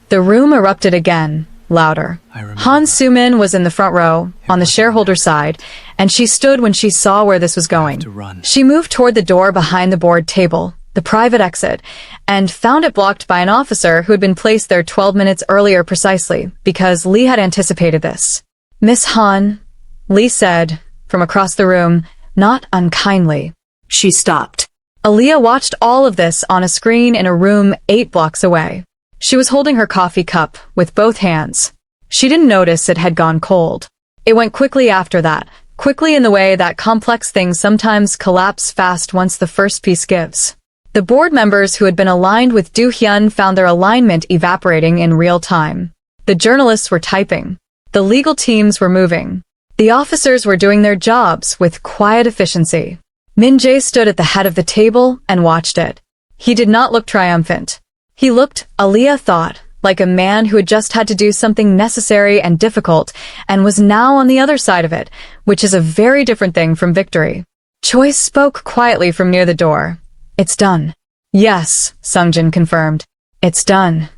The room erupted again, louder. Han Soo-min was in the front row, on the shareholder side, and she stood when she saw where this was going. She moved toward the door behind the board table, the private exit, and found it blocked by an officer who had been placed there 12 minutes earlier precisely, because Lee had anticipated this. "Miss Han," Lee said, from across the room, not unkindly. She stopped. Aaliyah watched all of this on a screen in a room 8 blocks away. She was holding her coffee cup with both hands. She didn't notice it had gone cold. It went quickly after that, quickly in the way that complex things sometimes collapse fast once the first piece gives. The board members who had been aligned with Do-hyun found their alignment evaporating in real time. The journalists were typing. The legal teams were moving. The officers were doing their jobs with quiet efficiency. Min-Jae stood at the head of the table and watched it. He did not look triumphant. He looked, Aaliyah thought, like a man who had just had to do something necessary and difficult and was now on the other side of it, which is a very different thing from victory. Choi spoke quietly from near the door. "It's done." "Yes," Sungjin confirmed. "It's done."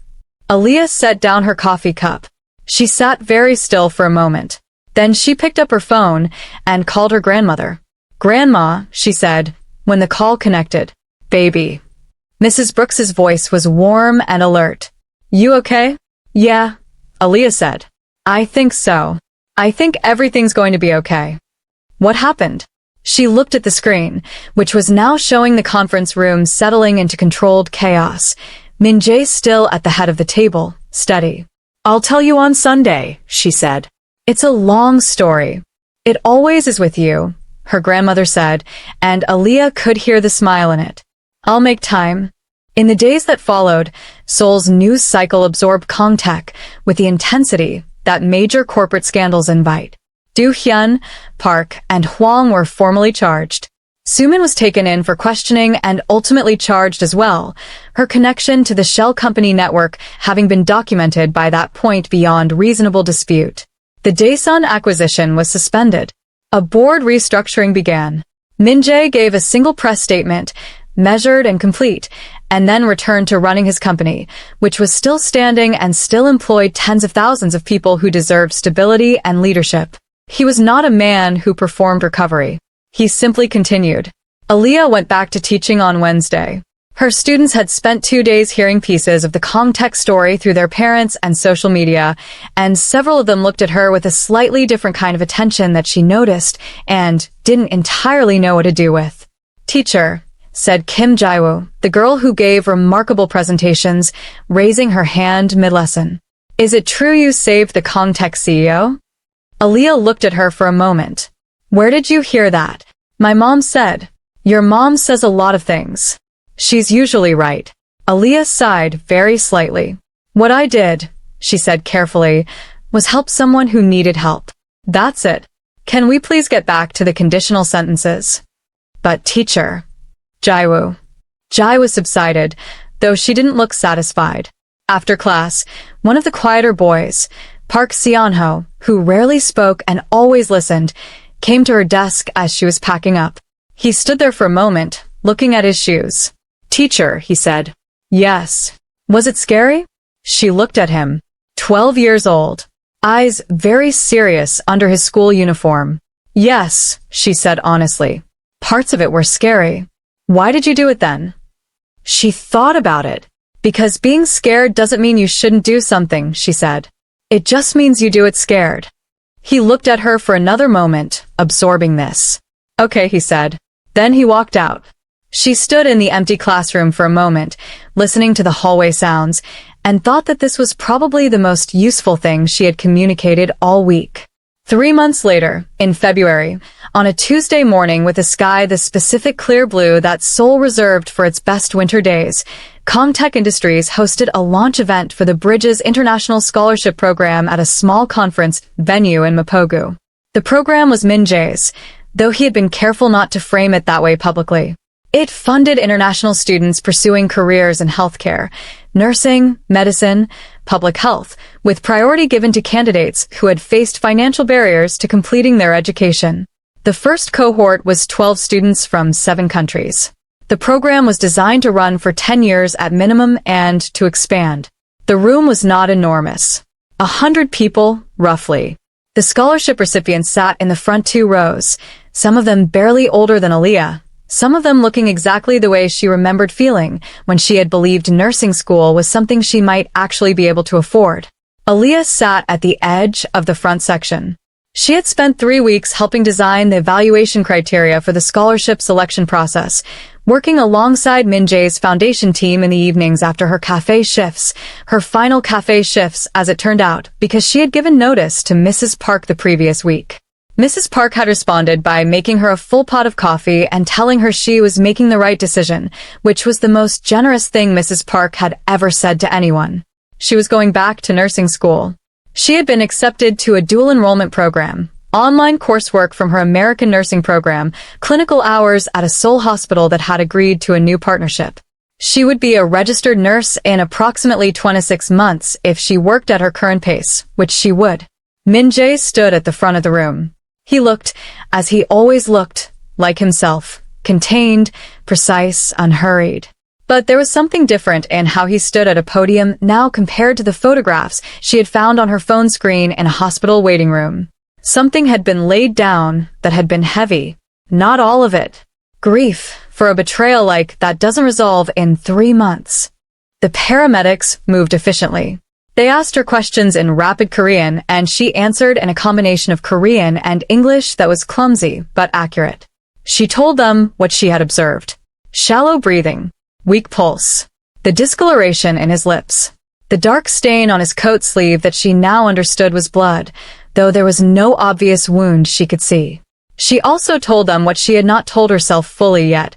Aaliyah set down her coffee cup. She sat very still for a moment. Then she picked up her phone and called her grandmother. "Grandma," she said, when the call connected. "Baby." Mrs. Brooks's voice was warm and alert. "You okay?" "Yeah," Aaliyah said. "I think so. I think everything's going to be okay." "What happened?" She looked at the screen, which was now showing the conference room settling into controlled chaos. Min-Jae still at the head of the table, steady. "I'll tell you on Sunday," she said. "It's a long story. It always is with you," her grandmother said, and Aaliyah could hear the smile in it. "I'll make time." In the days that followed, Seoul's news cycle absorbed KangTech with the intensity that major corporate scandals invite. Do-hyun, Park, and Hwang were formally charged. Soo-min was taken in for questioning and ultimately charged as well, her connection to the shell company network having been documented by that point beyond reasonable dispute. The Daesun acquisition was suspended. A board restructuring began. Min-Jae gave a single press statement, measured and complete, and then returned to running his company, which was still standing and still employed tens of thousands of people who deserved stability and leadership. He was not a man who performed recovery. He simply continued. Aaliyah went back to teaching on Wednesday. Her students had spent 2 days hearing pieces of the KangTech story through their parents and social media, and several of them looked at her with a slightly different kind of attention that she noticed and didn't entirely know what to do with. "Teacher," said Kim Jae-woo, the girl who gave remarkable presentations, raising her hand mid-lesson. "Is it true you saved the KangTech CEO?" Aaliyah looked at her for a moment. "Where did you hear that?" "My mom said." "Your mom says a lot of things. She's usually right." Aaliyah sighed very slightly. "What I did," she said carefully, "was help someone who needed help. That's it. Can we please get back to the conditional sentences?" "But teacher..." Jae-woo. Jae-woo subsided, though she didn't look satisfied. After class, one of the quieter boys, Park Seon-ho, who rarely spoke and always listened, came to her desk as she was packing up. He stood there for a moment, looking at his shoes. "Teacher," he said. "Yes." "Was it scary?" She looked at him. 12 years old. Eyes very serious under his school uniform. "Yes," she said honestly. "Parts of it were scary." "Why did you do it then?" She thought about it. "Because being scared doesn't mean you shouldn't do something," she said. "It just means you do it scared." He looked at her for another moment, absorbing this. "Okay," he said. Then he walked out. She stood in the empty classroom for a moment, listening to the hallway sounds, and thought that this was probably the most useful thing she had communicated all week. 3 months later, in February, on a Tuesday morning with a sky the specific clear blue that Seoul reserved for its best winter days, KangTech Industries hosted a launch event for the Bridges International Scholarship Program at a small conference venue in Mapogu. The program was Min-Jae's, though he had been careful not to frame it that way publicly. It funded international students pursuing careers in healthcare, nursing, medicine, public health, with priority given to candidates who had faced financial barriers to completing their education. The first cohort was 12 students from 7 countries. The program was designed to run for 10 years at minimum and to expand. The room was not enormous. 100 people, roughly. The scholarship recipients sat in the front 2 rows, some of them barely older than Aaliyah, some of them looking exactly the way she remembered feeling when she had believed nursing school was something she might actually be able to afford. Aaliyah sat at the edge of the front section. She had spent 3 weeks helping design the evaluation criteria for the scholarship selection process, working alongside Min-Jae's foundation team in the evenings after her cafe shifts, her final cafe shifts as it turned out, because she had given notice to Mrs. Park the previous week. Mrs. Park had responded by making her a full pot of coffee and telling her she was making the right decision, which was the most generous thing Mrs. Park had ever said to anyone. She was going back to nursing school. She had been accepted to a dual enrollment program, online coursework from her American nursing program, clinical hours at a Seoul hospital that had agreed to a new partnership. She would be a registered nurse in approximately 26 months if she worked at her current pace, which she would. Min-Jae stood at the front of the room. He looked, as he always looked, like himself, contained, precise, unhurried. But there was something different in how he stood at a podium now compared to the photographs she had found on her phone screen in a hospital waiting room. Something had been laid down that had been heavy. Not all of it. Grief for a betrayal like that doesn't resolve in 3 months. The paramedics moved efficiently. They asked her questions in rapid Korean, and she answered in a combination of Korean and English that was clumsy but accurate. She told them what she had observed. Shallow breathing. Weak pulse. The discoloration in his lips. The dark stain on his coat sleeve that she now understood was blood, though there was no obvious wound she could see. She also told them what she had not told herself fully yet.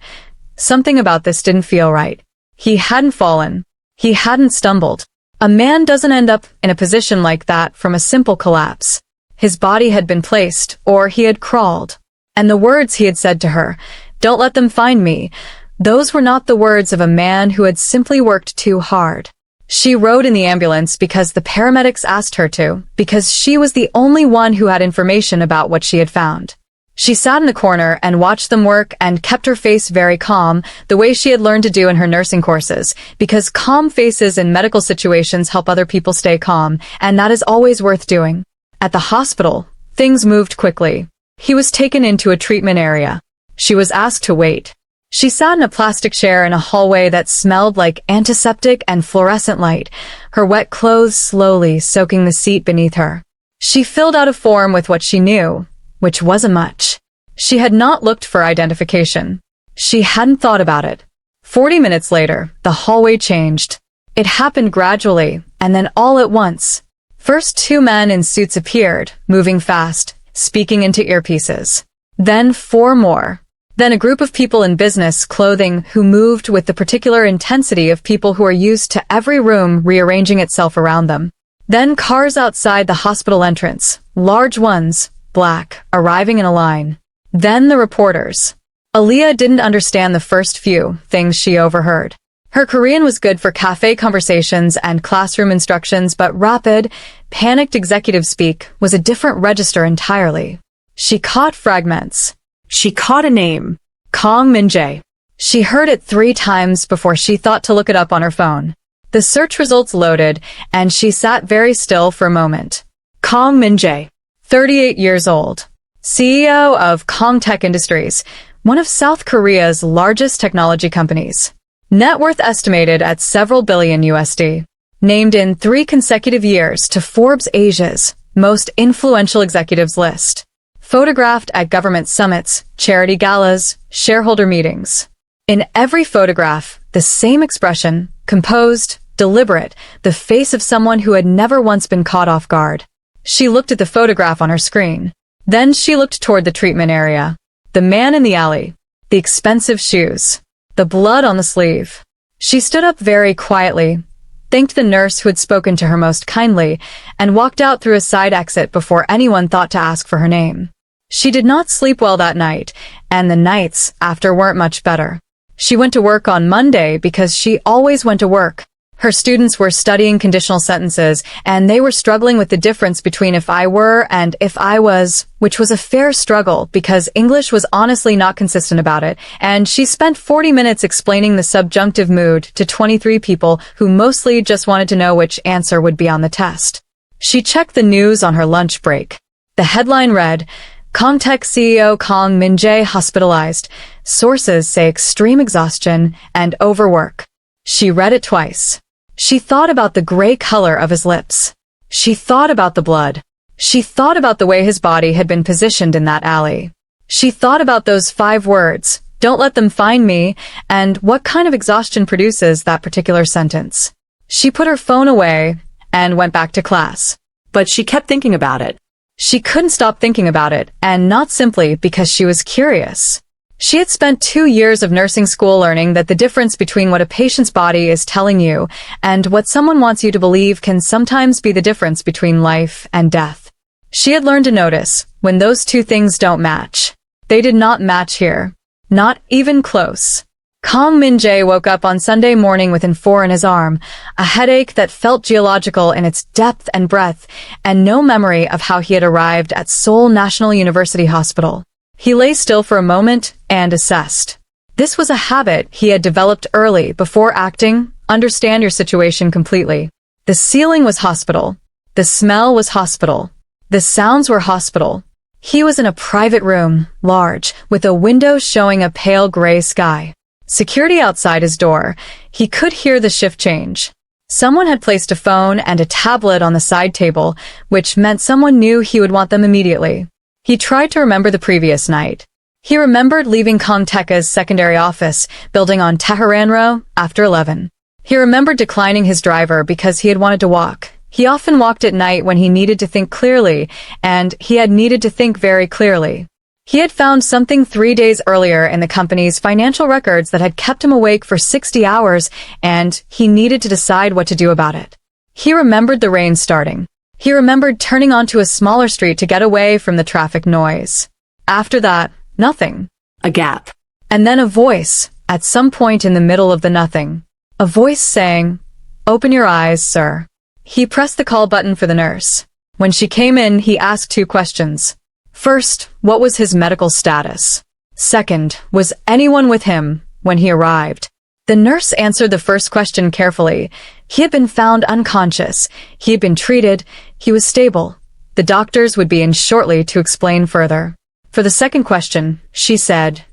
Something about this didn't feel right. He hadn't fallen. He hadn't stumbled. A man doesn't end up in a position like that from a simple collapse. His body had been placed, or he had crawled. And the words he had said to her, "Don't let them find me," those were not the words of a man who had simply worked too hard. She rode in the ambulance because the paramedics asked her to, because she was the only one who had information about what she had found. She sat in the corner and watched them work and kept her face very calm, the way she had learned to do in her nursing courses, because calm faces in medical situations help other people stay calm, and that is always worth doing. At the hospital, things moved quickly. He was taken into a treatment area. She was asked to wait. She sat in a plastic chair in a hallway that smelled like antiseptic and fluorescent light, her wet clothes slowly soaking the seat beneath her. She filled out a form with what she knew, which wasn't much. She had not looked for identification. She hadn't thought about it. 40 minutes later, the hallway changed. It happened gradually, and then all at once. First 2 men in suits appeared, moving fast, speaking into earpieces. Then 4 more. Then a group of people in business clothing who moved with the particular intensity of people who are used to every room rearranging itself around them. Then cars outside the hospital entrance, large ones, black, arriving in a line. Then the reporters. Aaliyah didn't understand the first few things she overheard. Her Korean was good for cafe conversations and classroom instructions, but rapid, panicked executive speak was a different register entirely. She caught fragments. She caught a name. Kang Min-Jae. She heard it 3 times before she thought to look it up on her phone. The search results loaded, and she sat very still for a moment. Kang Min-Jae. 38 years old. CEO of KangTech Industries, one of South Korea's largest technology companies. Net worth estimated at several billion USD. Named in 3 consecutive years to Forbes Asia's most influential executives list. Photographed at government summits, charity galas, shareholder meetings. In every photograph, the same expression, composed, deliberate, the face of someone who had never once been caught off guard. She looked at the photograph on her screen. Then she looked toward the treatment area. The man in the alley. The expensive shoes. The blood on the sleeve. She stood up very quietly, thanked the nurse who had spoken to her most kindly, and walked out through a side exit before anyone thought to ask for her name. She did not sleep well that night, and the nights after weren't much better. She went to work on Monday because she always went to work. Her students were studying conditional sentences, and they were struggling with the difference between if I were and if I was, which was a fair struggle because English was honestly not consistent about it, and she spent 40 minutes explaining the subjunctive mood to 23 people who mostly just wanted to know which answer would be on the test. She checked the news on her lunch break. The headline read, KangTech CEO Kang Min-Jae hospitalized. Sources say extreme exhaustion and overwork. She read it twice. She thought about the gray color of his lips. She thought about the blood. She thought about the way his body had been positioned in that alley. She thought about those 5 words, "Don't let them find me," and what kind of exhaustion produces that particular sentence. She put her phone away and went back to class. But she kept thinking about it. She couldn't stop thinking about it, and not simply because she was curious. She had spent 2 years of nursing school learning that the difference between what a patient's body is telling you and what someone wants you to believe can sometimes be the difference between life and death. She had learned to notice when those 2 things don't match. They did not match here. Not even close. Kang Min-Jae woke up on Sunday morning with an 4 in his arm, a headache that felt geological in its depth and breadth, and no memory of how he had arrived at Seoul National University Hospital. He lay still for a moment and assessed. This was a habit he had developed early before acting. Understand your situation completely. The ceiling was hospital. The smell was hospital. The sounds were hospital. He was in a private room, large, with a window showing a pale gray sky. Security outside his door. He could hear the shift change. Someone had placed a phone and a tablet on the side table, which meant someone knew he would want them immediately. He tried to remember the previous night. He remembered leaving KangTech's secondary office, building on Tehran Row, after 11. He remembered declining his driver because he had wanted to walk. He often walked at night when he needed to think clearly, and he had needed to think very clearly. He had found something 3 days earlier in the company's financial records that had kept him awake for 60 hours, and he needed to decide what to do about it. He remembered the rain starting. He remembered turning onto a smaller street to get away from the traffic noise. After that, nothing. A gap. And then a voice, at some point in the middle of the nothing. A voice saying, "Open your eyes, sir." He pressed the call button for the nurse. When she came in, he asked 2 questions. First, what was his medical status? Second, was anyone with him when he arrived? The nurse answered the first question carefully. He had been found unconscious. He had been treated. He was stable. The doctors would be in shortly to explain further. For the second question, she said,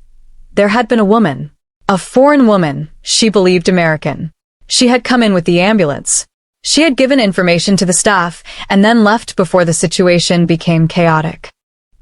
there had been a woman. A foreign woman, she believed American. She had come in with the ambulance. She had given information to the staff and then left before the situation became chaotic.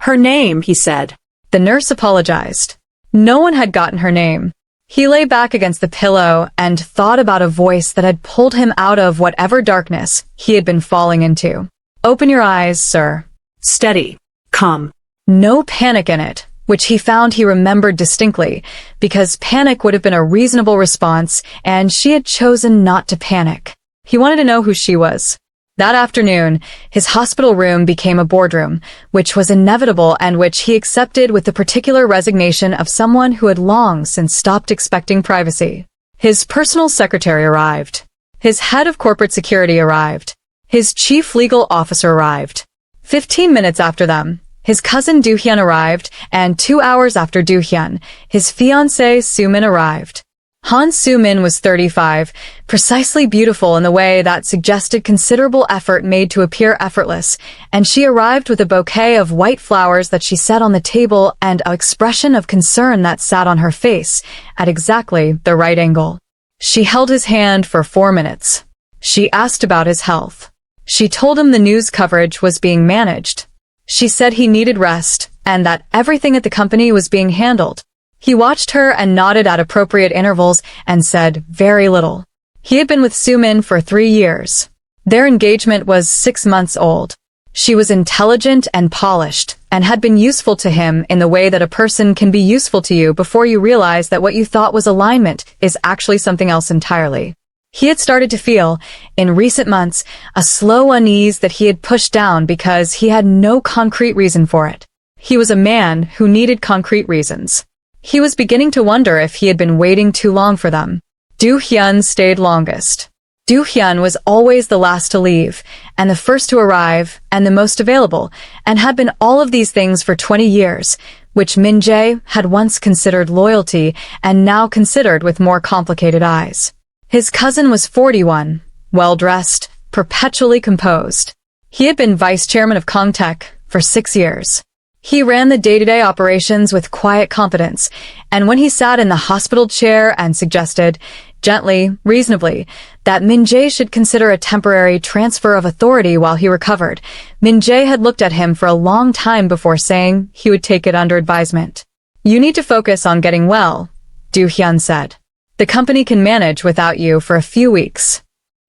Her name, he said. The nurse apologized. No one had gotten her name. He lay back against the pillow and thought about a voice that had pulled him out of whatever darkness he had been falling into. Open your eyes, sir. Steady. Calm. No panic in it, which he found he remembered distinctly, because panic would have been a reasonable response, and she had chosen not to panic. He wanted to know who she was. That afternoon, his hospital room became a boardroom, which was inevitable and which he accepted with the particular resignation of someone who had long since stopped expecting privacy. His personal secretary arrived. His head of corporate security arrived. His chief legal officer arrived. 15 minutes after them, his cousin Do-hyun arrived, and 2 hours after Do-hyun, his fiancée Soo-min arrived. Han Soo-min was 35, precisely beautiful in the way that suggested considerable effort made to appear effortless, and she arrived with a bouquet of white flowers that she set on the table and an expression of concern that sat on her face at exactly the right angle. She held his hand for 4 minutes. She asked about his health. She told him the news coverage was being managed. She said he needed rest and that everything at the company was being handled. He watched her and nodded at appropriate intervals and said very little. He had been with Soo-min for 3 years. Their engagement was 6 months old. She was intelligent and polished and had been useful to him in the way that a person can be useful to you before you realize that what you thought was alignment is actually something else entirely. He had started to feel, in recent months, a slow unease that he had pushed down because he had no concrete reason for it. He was a man who needed concrete reasons. He was beginning to wonder if he had been waiting too long for them. Do-hyun stayed longest. Do-hyun was always the last to leave, and the first to arrive, and the most available, and had been all of these things for 20 years, which Min-Jae had once considered loyalty and now considered with more complicated eyes. His cousin was 41, well-dressed, perpetually composed. He had been vice chairman of KangTech for 6 years. He ran the day-to-day operations with quiet competence, and when he sat in the hospital chair and suggested, gently, reasonably, that Min-Jae should consider a temporary transfer of authority while he recovered, Min-Jae had looked at him for a long time before saying he would take it under advisement. "You need to focus on getting well," Do-hyun said. "The company can manage without you for a few weeks."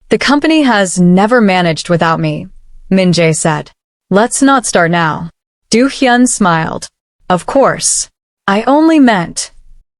"The company has never managed without me," Min-Jae said. "Let's not start now." Do-hyun smiled. "Of course. I only meant—"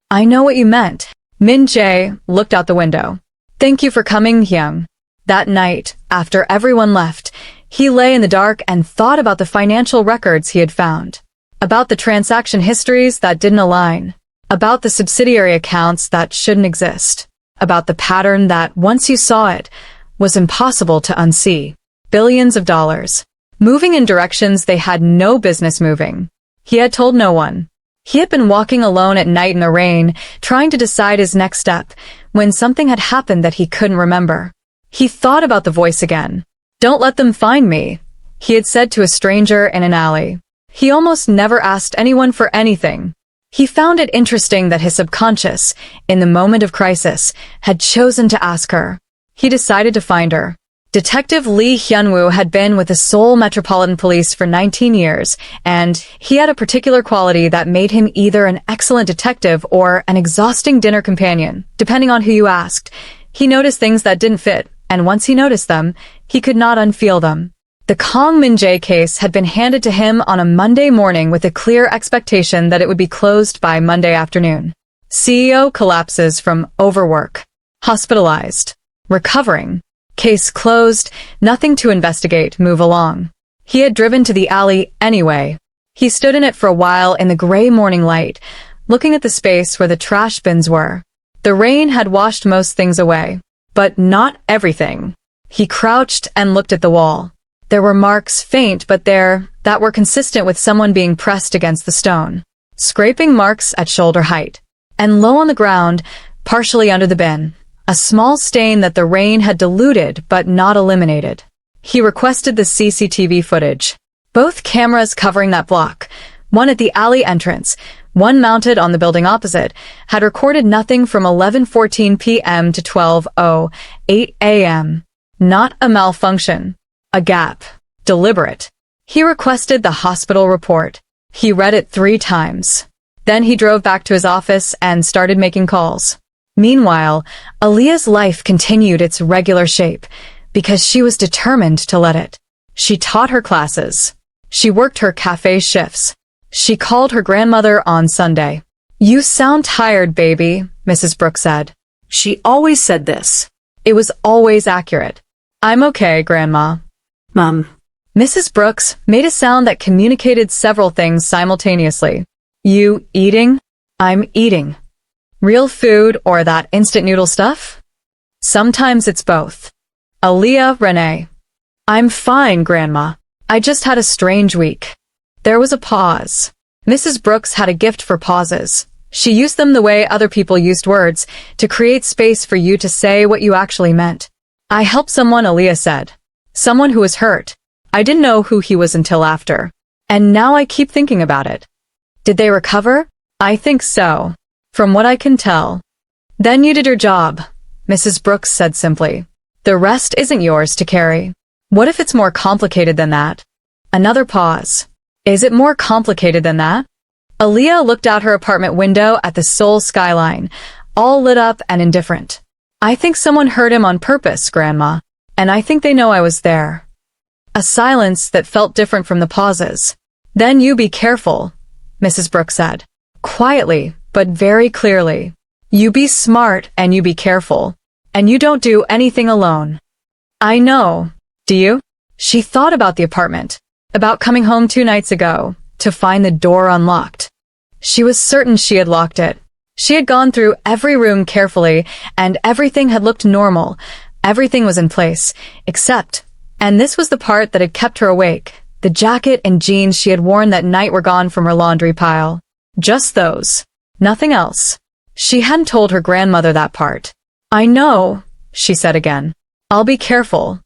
"I know what you meant." Min-Jae looked out the window. "Thank you for coming, Hyung." That night, after everyone left, he lay in the dark and thought about the financial records he had found. About the transaction histories that didn't align. About the subsidiary accounts that shouldn't exist. About the pattern that, once you saw it, was impossible to unsee. Billions of dollars. Moving in directions they had no business moving. He had told no one. He had been walking alone at night in the rain, trying to decide his next step, when something had happened that he couldn't remember. He thought about the voice again. "Don't let them find me," he had said to a stranger in an alley. He almost never asked anyone for anything. He found it interesting that his subconscious, in the moment of crisis, had chosen to ask her. He decided to find her. Detective Lee Hyun-woo had been with the Seoul Metropolitan Police for 19 years, and he had a particular quality that made him either an excellent detective or an exhausting dinner companion, depending on who you asked. He noticed things that didn't fit, and once he noticed them, he could not unfeel them. The Kang Min-Jae case had been handed to him on a Monday morning with a clear expectation that it would be closed by Monday afternoon. CEO collapses from overwork. Hospitalized. Recovering. Case closed, nothing to investigate, move along. He had driven to the alley anyway. He stood in it for a while in the gray morning light, looking at the space where the trash bins were. The rain had washed most things away, but not everything. He crouched and looked at the wall. There were marks, faint but there, that were consistent with someone being pressed against the stone. Scraping marks at shoulder height. And low on the ground, partially under the bin, a small stain that the rain had diluted but not eliminated. He requested the CCTV footage. Both cameras covering that block, one at the alley entrance, one mounted on the building opposite, had recorded nothing from 11:14 p.m. to 12:08 a.m. Not a malfunction. A gap. Deliberate. He requested the hospital report. He read it 3 times. Then he drove back to his office and started making calls. Meanwhile, Aaliyah's life continued its regular shape, because she was determined to let it. She taught her classes. She worked her cafe shifts. She called her grandmother on Sunday. "You sound tired, baby," Mrs. Brooks said. She always said this. It was always accurate. "I'm okay, Grandma." Mom. Mrs. Brooks made a sound that communicated several things simultaneously. "You eating?" "I'm eating." "Real food or that instant noodle stuff?" "Sometimes it's both." Aaliyah Renee. "I'm fine, Grandma. I just had a strange week." There was a pause. Mrs. Brooks had a gift for pauses. She used them the way other people used words, to create space for you to say what you actually meant. "I helped someone," Aaliyah said. "Someone who was hurt. I didn't know who he was until after. And now I keep thinking about it." "Did they recover?" "I think so. From what I can tell." "Then you did your job," Mrs. Brooks said simply. "The rest isn't yours to carry." "What if it's more complicated than that?" Another pause. "Is it more complicated than that?" Aaliyah looked out her apartment window at the Seoul skyline, all lit up and indifferent. "I think someone hurt him on purpose, Grandma, and I think they know I was there." A silence that felt different from the pauses. "Then you be careful," Mrs. Brooks said. Quietly, but very clearly. "You be smart and you be careful. And you don't do anything alone." "I know. Do you?" She thought about the apartment. About coming home 2 nights ago, to find the door unlocked. She was certain she had locked it. She had gone through every room carefully, and everything had looked normal, Everything was in place, except, and this was the part that had kept her awake, the jacket and jeans she had worn that night were gone from her laundry pile. Just those. Nothing else. She hadn't told her grandmother that part. "I know," she said again. "I'll be careful."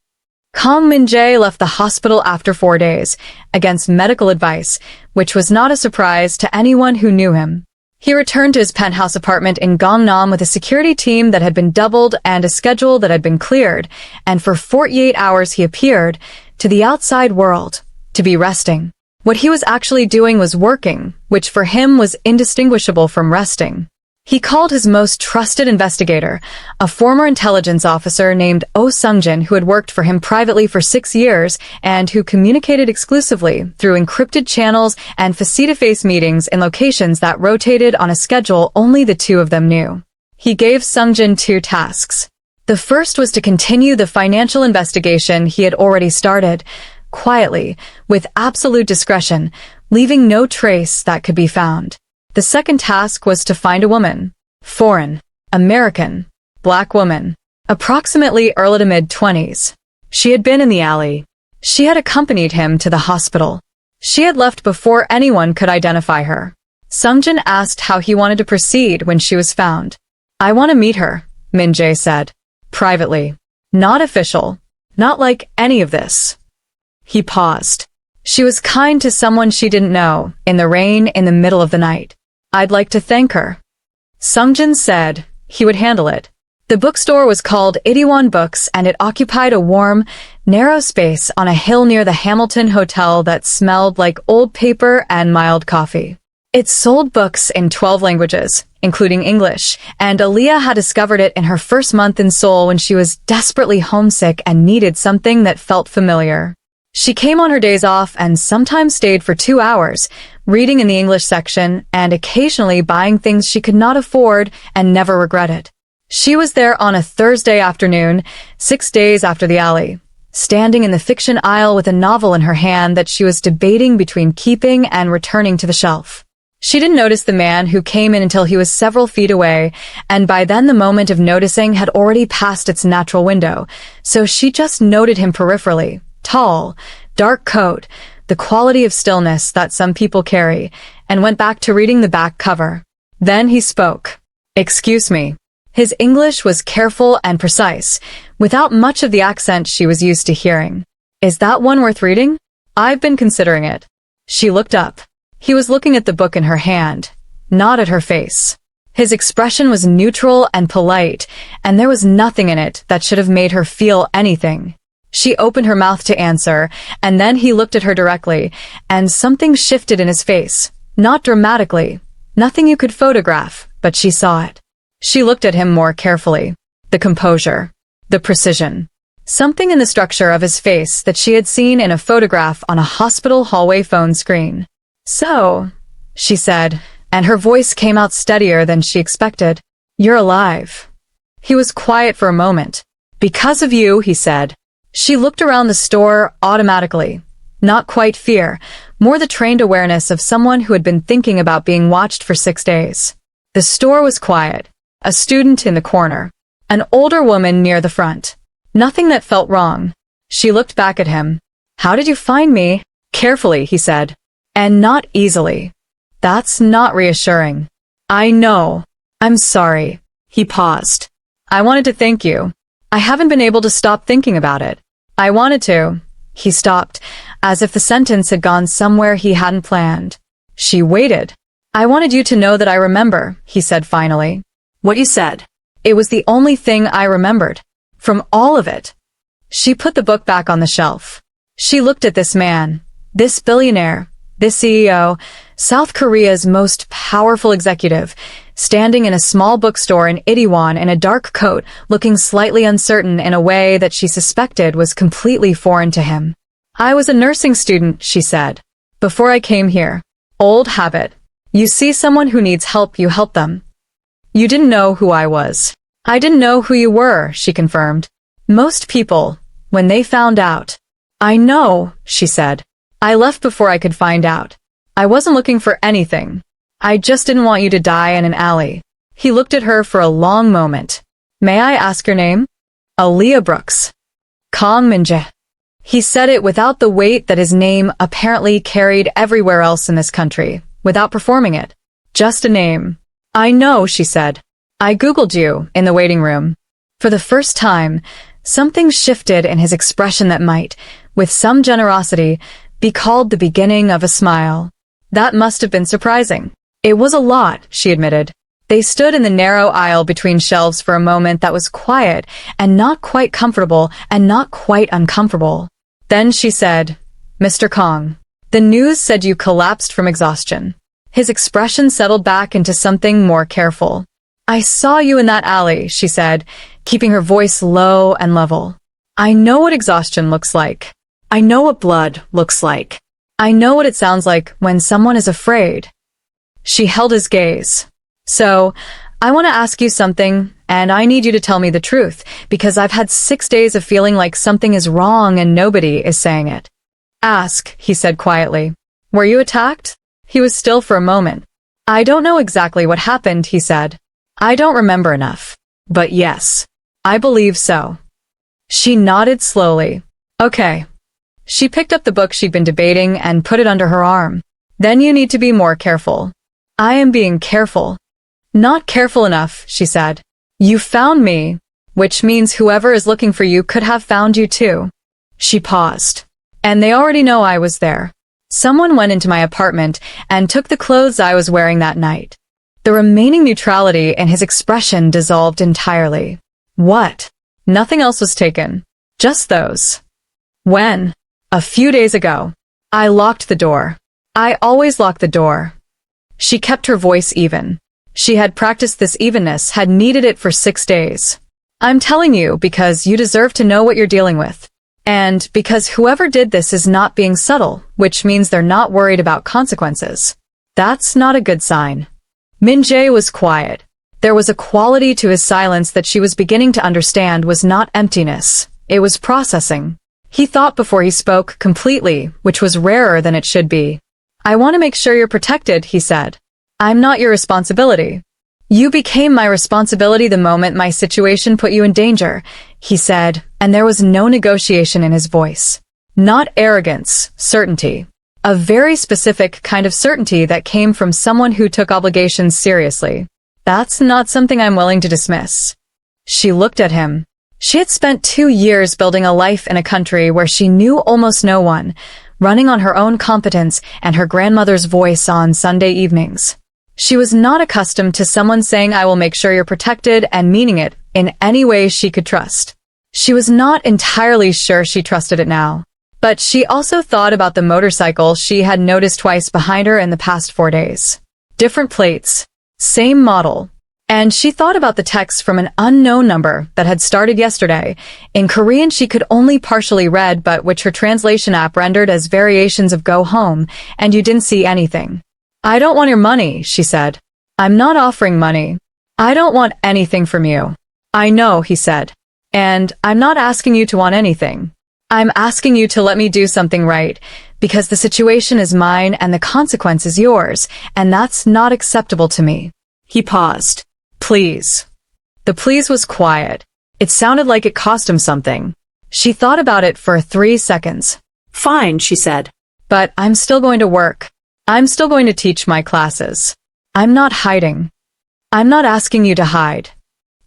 Kang Min-Jae left the hospital after 4 days, against medical advice, which was not a surprise to anyone who knew him. He returned to his penthouse apartment in Gangnam with a security team that had been doubled and a schedule that had been cleared, and for 48 hours he appeared, to the outside world, to be resting. What he was actually doing was working, which for him was indistinguishable from resting. He called his most trusted investigator, a former intelligence officer named Oh Sung-jin who had worked for him privately for 6 years and who communicated exclusively through encrypted channels and face-to-face meetings in locations that rotated on a schedule only the two of them knew. He gave Sung-jin 2 tasks. The first was to continue the financial investigation he had already started, quietly, with absolute discretion, leaving no trace that could be found. The second task was to find a woman, foreign, American, black woman, approximately early to mid-20s. She had been in the alley. She had accompanied him to the hospital. She had left before anyone could identify her. Sung-jin asked how he wanted to proceed when she was found. "I want to meet her," Min-Jae said. "Privately. Not official. Not like any of this." He paused. She was kind to someone she didn't know, in the rain in the middle of the night. "I'd like to thank her." Sung-jin said he would handle it. The bookstore was called Itaewon Books and it occupied a warm, narrow space on a hill near the Hamilton Hotel that smelled like old paper and mild coffee. It sold books in 12 languages, including English, and Aaliyah had discovered it in her first month in Seoul when she was desperately homesick and needed something that felt familiar. She came on her days off and sometimes stayed for 2 hours, reading in the English section and occasionally buying things she could not afford and never regretted. She was there on a Thursday afternoon, 6 days after the alley, standing in the fiction aisle with a novel in her hand that she was debating between keeping and returning to the shelf. She didn't notice the man who came in until he was several feet away, and by then the moment of noticing had already passed its natural window, so she just noted him peripherally. Tall, dark coat, the quality of stillness that some people carry, and went back to reading the back cover. Then he spoke. "Excuse me." His English was careful and precise, without much of the accent she was used to hearing. "Is that one worth reading? I've been considering it." She looked up. He was looking at the book in her hand, not at her face. His expression was neutral and polite, and there was nothing in it that should have made her feel anything. She opened her mouth to answer, and then he looked at her directly, and something shifted in his face. Not dramatically. Nothing you could photograph, but she saw it. She looked at him more carefully. The composure. The precision. Something in the structure of his face that she had seen in a photograph on a hospital hallway phone screen. "So," she said, and her voice came out steadier than she expected. "You're alive." He was quiet for a moment. "Because of you," he said. She looked around the store automatically. Not quite fear, more the trained awareness of someone who had been thinking about being watched for 6 days. The store was quiet. A student in the corner. An older woman near the front. Nothing that felt wrong. She looked back at him. "How did you find me?" "Carefully," he said. "And not easily." "That's not reassuring." "I know. I'm sorry." He paused. "I wanted to thank you. I haven't been able to stop thinking about it. I wanted to." He stopped, as if the sentence had gone somewhere he hadn't planned. She waited. "I wanted you to know that I remember," he said finally. "What you said." "It was the only thing I remembered. From all of it." She put the book back on the shelf. She looked at this man, this billionaire, this CEO, South Korea's most powerful executive, standing in a small bookstore in Itaewon in a dark coat, looking slightly uncertain in a way that she suspected was completely foreign to him. "I was a nursing student," she said, "before I came here. Old habit. You see someone who needs help, you help them. You didn't know who I was." "I didn't know who you were," she confirmed. "Most people, when they found out." "I know," she said. "I left before I could find out. I wasn't looking for anything. I just didn't want you to die in an alley." He looked at her for a long moment. "May I ask your name?" Aaliyah Brooks. Kang Min-Jae. He said it without the weight that his name apparently carried everywhere else in this country, without performing it. Just a name. I know, she said. I Googled you in the waiting room. For the first time, something shifted in his expression that might, with some generosity, be called the beginning of a smile. That must have been surprising. It was a lot, she admitted. They stood in the narrow aisle between shelves for a moment that was quiet and not quite comfortable and not quite uncomfortable. Then she said, Mr. Kang, the news said you collapsed from exhaustion. His expression settled back into something more careful. I saw you in that alley, she said, keeping her voice low and level. I know what exhaustion looks like. I know what blood looks like. I know what it sounds like when someone is afraid. She held his gaze. So, I want to ask you something, and I need you to tell me the truth, because I've had 6 days of feeling like something is wrong and nobody is saying it. Ask, he said quietly. Were you attacked? He was still for a moment. I don't know exactly what happened, he said. I don't remember enough. But yes, I believe so. She nodded slowly. Okay. She picked up the book she'd been debating and put it under her arm. Then you need to be more careful. I am being careful. Not careful enough, she said. You found me, which means whoever is looking for you could have found you too. She paused. And they already know I was there. Someone went into my apartment and took the clothes I was wearing that night. The remaining neutrality in his expression dissolved entirely. What? Nothing else was taken. Just those. When? A few days ago. I locked the door. I always lock the door. She kept her voice even. She had practiced this evenness, had needed it for 6 days. I'm telling you because you deserve to know what you're dealing with. And because whoever did this is not being subtle, which means they're not worried about consequences. That's not a good sign. Min-Jae was quiet. There was a quality to his silence that she was beginning to understand was not emptiness. It was processing. He thought before he spoke completely, which was rarer than it should be. I want to make sure you're protected, he said. I'm not your responsibility. You became my responsibility the moment my situation put you in danger, he said, and there was no negotiation in his voice. Not arrogance, certainty. A very specific kind of certainty that came from someone who took obligations seriously. That's not something I'm willing to dismiss. She looked at him. She had spent 2 years building a life in a country where she knew almost no one, running on her own competence and her grandmother's voice on Sunday evenings. She was not accustomed to someone saying I will make sure you're protected and meaning it in any way she could trust. She was not entirely sure she trusted it now. But she also thought about the motorcycle she had noticed twice behind her in the past 4 days. Different plates. Same model. And she thought about the text from an unknown number that had started yesterday. In Korean she could only partially read but which her translation app rendered as variations of go home, and you didn't see anything. I don't want your money, she said. I'm not offering money. I don't want anything from you. I know, he said. And I'm not asking you to want anything. I'm asking you to let me do something right, because the situation is mine and the consequence is yours, and that's not acceptable to me. He paused. Please. The please was quiet. It sounded like it cost him something. She thought about it for 3 seconds. Fine, she said. But I'm still going to work. I'm still going to teach my classes. I'm not hiding. I'm not asking you to hide.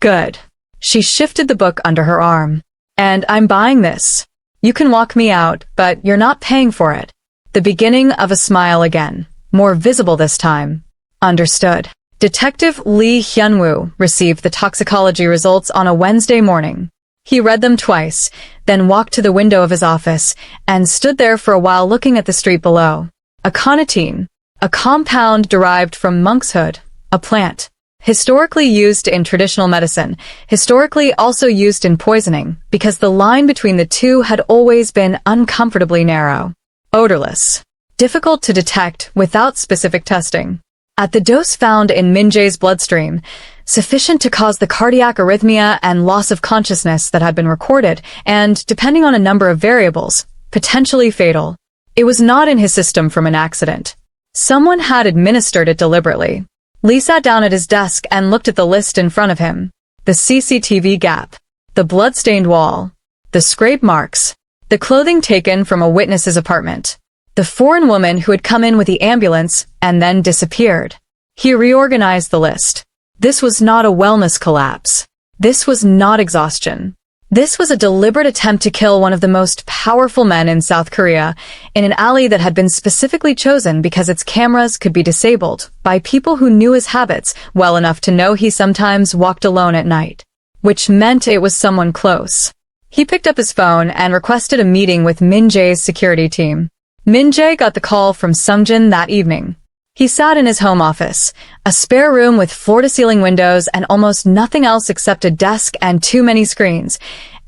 Good. She shifted the book under her arm. And I'm buying this. You can walk me out, but you're not paying for it. The beginning of a smile again. More visible this time. Understood. Detective Lee Hyun-woo received the toxicology results on a Wednesday morning. He read them twice, then walked to the window of his office and stood there for a while looking at the street below. Aconitine, a compound derived from monkshood, a plant. Historically used in traditional medicine, historically also used in poisoning, because the line between the two had always been uncomfortably narrow. Odorless. Difficult to detect without specific testing. At the dose found in Min-Jae's bloodstream, sufficient to cause the cardiac arrhythmia and loss of consciousness that had been recorded, and, depending on a number of variables, potentially fatal. It was not in his system from an accident. Someone had administered it deliberately. Lee sat down at his desk and looked at the list in front of him. The CCTV gap. the blood-stained wall, the scrape marks, the clothing taken from a witness's apartment, the foreign woman who had come in with the ambulance and then disappeared. He reorganized the list. This was not a wellness collapse. This was not exhaustion. This was a deliberate attempt to kill one of the most powerful men in South Korea in an alley that had been specifically chosen because its cameras could be disabled by people who knew his habits well enough to know he sometimes walked alone at night, which meant it was someone close. He picked up his phone and requested a meeting with Min-Jae's security team. Min-Jae got the call from Sungjin that evening. He sat in his home office, a spare room with floor-to-ceiling windows and almost nothing else except a desk and too many screens,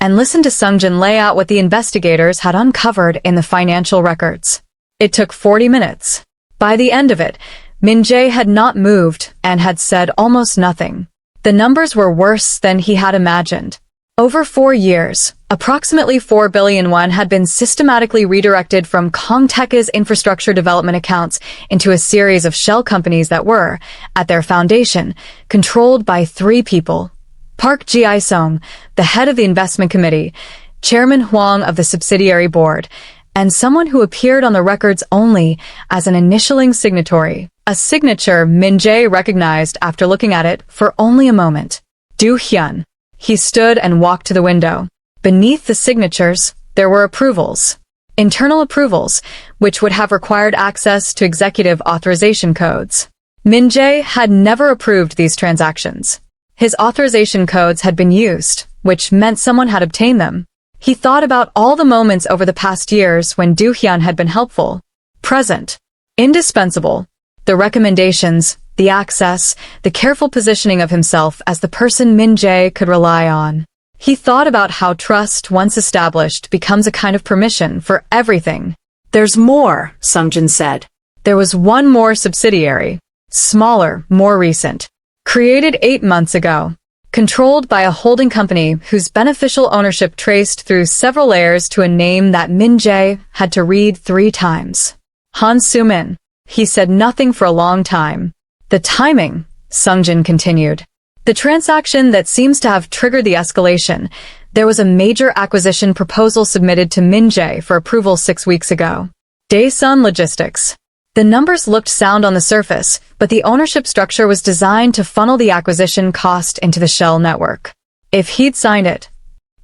and listened to Sungjin lay out what the investigators had uncovered in the financial records. It took 40 minutes. By the end of it, Min-Jae had not moved and had said almost nothing. The numbers were worse than he had imagined. Over 4 years, approximately 4 billion won had been systematically redirected from KangTech's infrastructure development accounts into a series of shell companies that were, at their foundation, controlled by 3 people. Park Ji-sung, the head of the investment committee, Chairman Hwang of the subsidiary board, and someone who appeared on the records only as an initialing signatory, a signature Min-Jae recognized after looking at it for only a moment. Do-hyun. He stood and walked to the window. Beneath the signatures, there were approvals. Internal approvals, which would have required access to executive authorization codes. Min-Jae had never approved these transactions. His authorization codes had been used, which meant someone had obtained them. He thought about all the moments over the past years when Do-hyun had been helpful, present, indispensable. The recommendations, the access, the careful positioning of himself as the person Min-Jae could rely on. He thought about how trust, once established, becomes a kind of permission for everything. There's more, Sungjin said. There was one more subsidiary, smaller, more recent, created 8 months ago, controlled by a holding company whose beneficial ownership traced through several layers to a name that Min-Jae had to read 3 times. Han Soo-min. He said nothing for a long time. The timing, Sungjin continued. The transaction that seems to have triggered the escalation. There was a major acquisition proposal submitted to Min-Jae for approval 6 weeks ago. Daesun Logistics. The numbers looked sound on the surface, but the ownership structure was designed to funnel the acquisition cost into the shell network. If he'd signed it.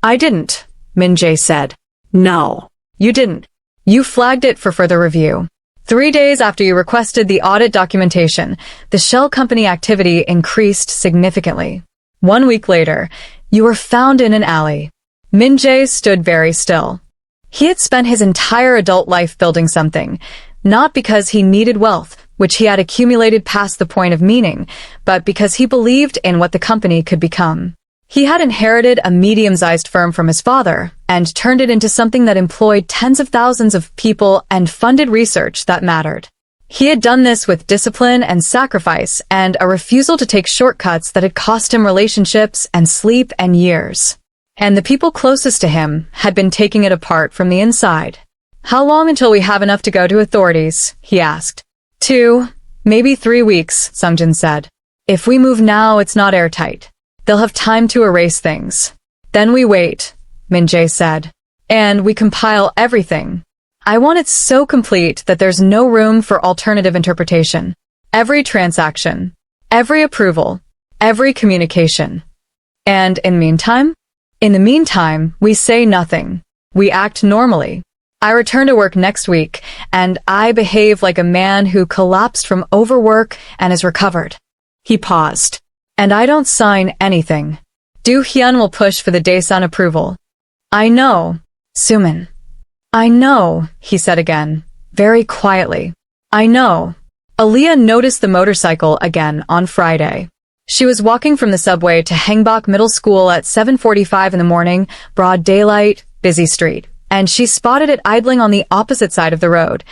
I didn't, Min-Jae said. No. You didn't. You flagged it for further review. 3 days after you requested the audit documentation, the shell company activity increased significantly. 1 week later, you were found in an alley. Min-Jae stood very still. He had spent his entire adult life building something, not because he needed wealth, which he had accumulated past the point of meaning, but because he believed in what the company could become. He had inherited a medium-sized firm from his father and turned it into something that employed tens of thousands of people and funded research that mattered. He had done this with discipline and sacrifice and a refusal to take shortcuts that had cost him relationships and sleep and years. And the people closest to him had been taking it apart from the inside. How long until we have enough to go to authorities? He asked. 2, maybe 3 weeks, Sungjin said. If we move now, it's not airtight. They'll have time to erase things. Then we wait, Min-Jae said. And we compile everything. I want it so complete that there's no room for alternative interpretation. Every transaction, every approval, every communication. And in the meantime, we say nothing. We act normally. I return to work next week, and I behave like a man who collapsed from overwork and is recovered. He paused. And I don't sign anything. Do-hyun will push for the Daesun approval. I know, Soo-min. I know, he said again, very quietly. I know. Aaliyah noticed the motorcycle again on Friday. She was walking from the subway to Hangbok Middle School at 7:45 in the morning, broad daylight, busy street, and she spotted it idling on the opposite side of the road,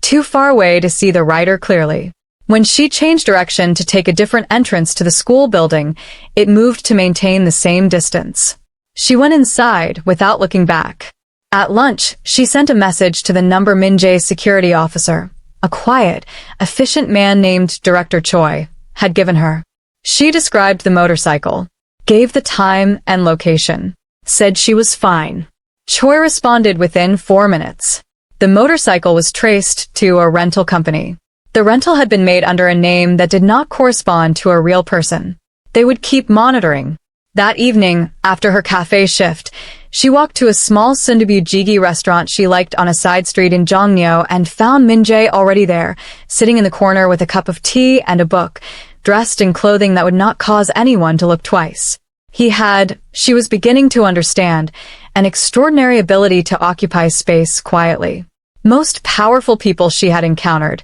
too far away to see the rider clearly. When she changed direction to take a different entrance to the school building, it moved to maintain the same distance. She went inside without looking back. At lunch, she sent a message to the number Min-Jae's security officer, a quiet, efficient man named Director Choi, had given her. She described the motorcycle, gave the time and location. said she was fine. Choi responded within 4 minutes. The motorcycle was traced to a rental company. The rental had been made under a name that did not correspond to a real person. They would keep monitoring. That evening, after her cafe shift, she walked to a small sundubu-jjigae restaurant she liked on a side street in Jongno and found Min-Jae already there, sitting in the corner with a cup of tea and a book, dressed in clothing that would not cause anyone to look twice. She was beginning to understand, an extraordinary ability to occupy space quietly. Most powerful people she had encountered,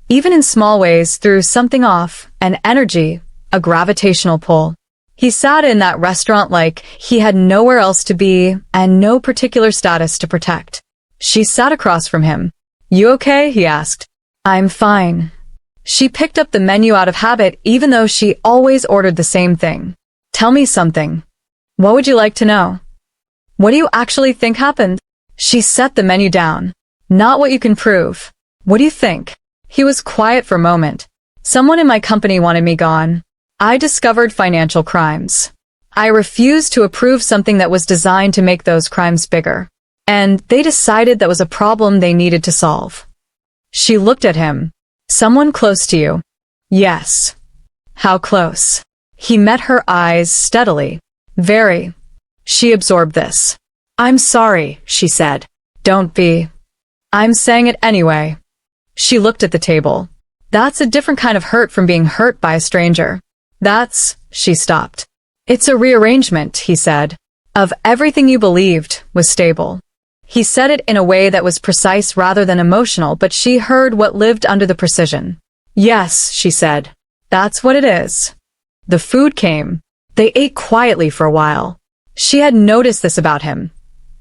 even in small ways, threw something off, an energy, a gravitational pull. He sat in that restaurant like he had nowhere else to be and no particular status to protect. She sat across from him. "You okay?" he asked. "I'm fine." She picked up the menu out of habit even though she always ordered the same thing. "Tell me something. What would you like to know? What do you actually think happened?" She set the menu down. "Not what you can prove. What do you think?" He was quiet for a moment. "Someone in my company wanted me gone. I discovered financial crimes. I refused to approve something that was designed to make those crimes bigger. And they decided that was a problem they needed to solve." She looked at him. "Someone close to you?" "Yes." "How close?" He met her eyes steadily. "Very." She absorbed this. "I'm sorry," she said. "Don't be. I'm saying it anyway." She looked at the table. "That's a different kind of hurt from being hurt by a stranger." She stopped. "It's a rearrangement," he said, "of everything you believed was stable." He said it in a way that was precise rather than emotional, but she heard what lived under the precision. "Yes," she said. "That's what it is." The food came. They ate quietly for a while. She had noticed this about him.